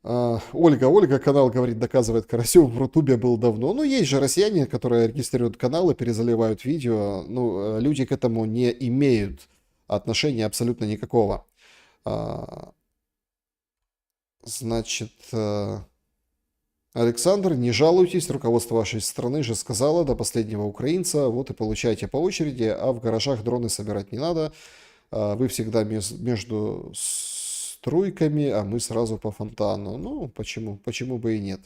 Ольга, канал, говорит, доказывает, Карасев в Рутубе был давно. Ну, есть же россияне, которые регистрируют каналы, перезаливают видео. Ну, люди к этому не имеют отношения абсолютно никакого. Значит, Александр, не жалуйтесь, руководство вашей страны же сказало до последнего украинца, вот и получайте по очереди, а в гаражах дроны собирать не надо, вы всегда между струйками, а мы сразу по фонтану. Ну, почему бы и нет.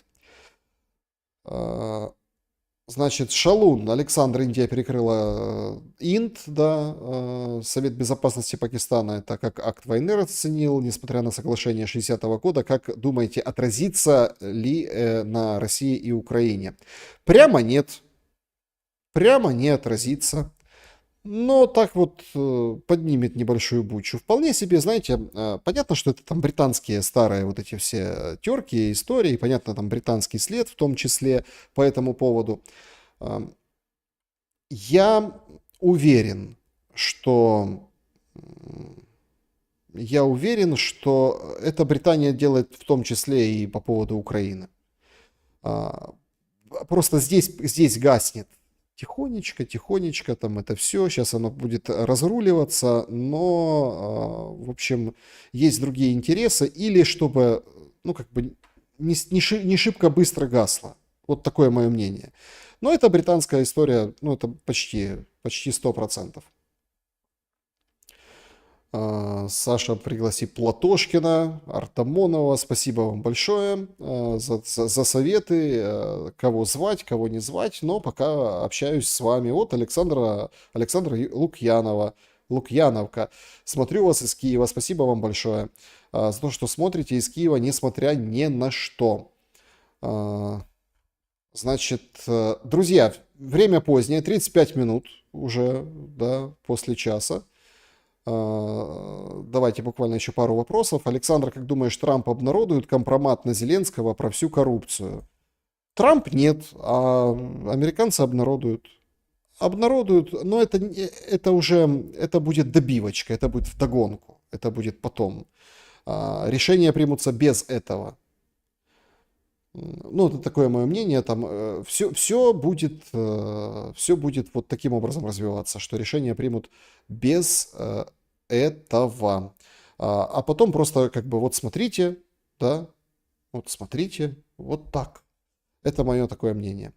Значит, Шалун, Александр, Индия перекрыла Инд, да, Совет Безопасности Пакистана это как акт войны расценил, несмотря на соглашение 60-го года. Как думаете, отразится ли на России и Украине? Прямо нет. Прямо не отразится. Но так вот поднимет небольшую бучу. Вполне себе, знаете, понятно, что это там британские старые вот эти все терки, истории, понятно, там британский след в том числе по этому поводу. Я уверен, что это Британия делает в том числе и по поводу Украины. Просто здесь гаснет. Тихонечко, там это все, сейчас оно будет разруливаться, но, в общем, есть другие интересы, или чтобы, ну, как бы, не шибко быстро гасло. Вот такое мое мнение. Но это британская история, ну, это почти 100%. Саша, пригласи Платошкина, Артамонова. Спасибо вам большое за советы, кого звать, кого не звать. Но пока общаюсь с вами. Вот Александра Лукьяновка. Смотрю вас из Киева. Спасибо вам большое за то, что смотрите из Киева, несмотря ни на что. Значит, друзья, время позднее, 35 минут уже, да, после часа. Давайте буквально еще пару вопросов. Александр, как думаешь, Трамп обнародует компромат на Зеленского про всю коррупцию? Трамп нет, а американцы обнародуют. Но это будет добивочка, это будет вдогонку, это будет потом. Решения примутся без этого. Ну, это такое мое мнение, там все будет вот таким образом развиваться, что решения примут без этого. А потом просто как бы вот смотрите, да, вот смотрите, вот так. Это мое такое мнение.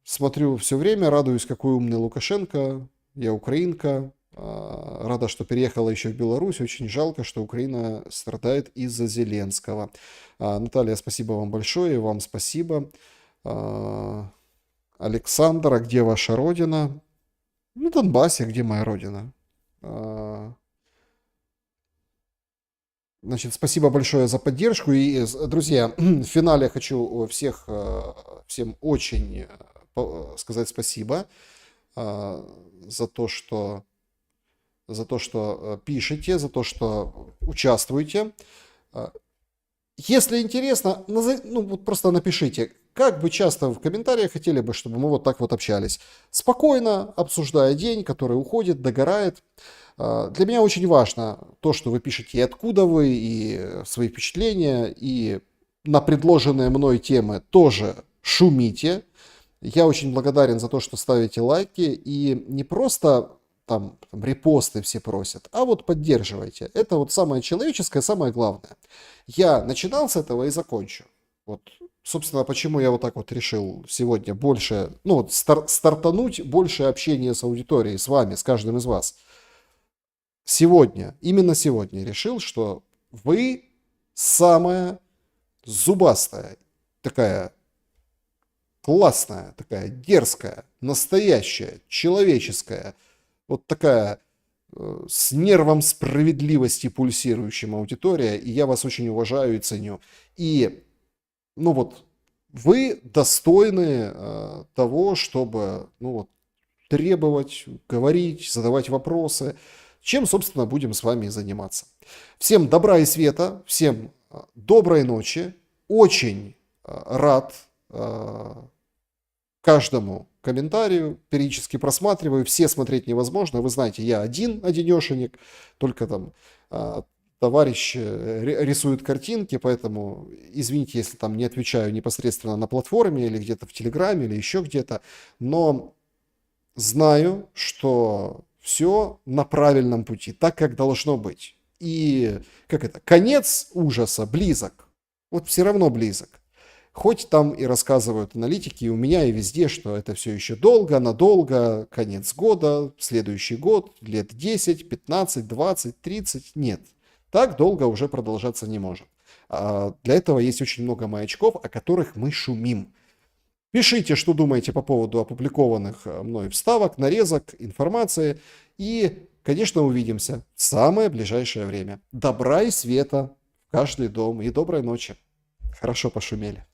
Смотрю все время, радуюсь, какой умный Лукашенко, я украинка. Рада, что переехала еще в Беларусь. Очень жалко, что Украина страдает из-за Зеленского. Наталья, спасибо вам большое. Вам спасибо. Александр, а где ваша родина? Ну, Донбассе, где моя родина? Значит, спасибо большое за поддержку. И, друзья, в финале хочу всем очень сказать спасибо за то, что за то, что пишете, за то, что участвуете. Если интересно, ну, вот просто напишите, как бы часто в комментариях хотели бы, чтобы мы вот так вот общались. Спокойно обсуждая день, который уходит, догорает. Для меня очень важно то, что вы пишете, и откуда вы, и свои впечатления, и на предложенные мной темы тоже шумите. Я очень благодарен за то, что ставите лайки, и не просто там репосты все просят, а вот поддерживайте. Это вот самое человеческое, самое главное. Я начинал с этого и закончу. Вот, собственно, почему я вот так вот решил сегодня больше, ну вот стартануть больше общения с аудиторией, с вами, с каждым из вас. Сегодня, именно сегодня решил, что вы самая зубастая, такая классная, такая дерзкая, настоящая, человеческая, вот такая с нервом справедливости пульсирующим аудитория, и я вас очень уважаю и ценю. И, ну вот, вы достойны того, чтобы, ну вот, требовать, говорить, задавать вопросы, чем, собственно, будем с вами заниматься. Всем добра и света, всем доброй ночи, очень рад каждому комментарию, периодически просматриваю, все смотреть невозможно, вы знаете, я одинешенек, только там товарищ рисует картинки, поэтому извините, если там не отвечаю непосредственно на платформе или где-то в Телеграме или еще где-то, но знаю, что все на правильном пути, так как должно быть. И конец ужаса близок, вот все равно близок. Хоть там и рассказывают аналитики, и у меня, и везде, что это все еще долго, надолго, конец года, следующий год, лет 10, 15, 20, 30. Нет, так долго уже продолжаться не может. Для этого есть очень много маячков, о которых мы шумим. Пишите, что думаете по поводу опубликованных мной вставок, нарезок, информации. И, конечно, увидимся в самое ближайшее время. Добра и света в каждый дом. И доброй ночи. Хорошо пошумели.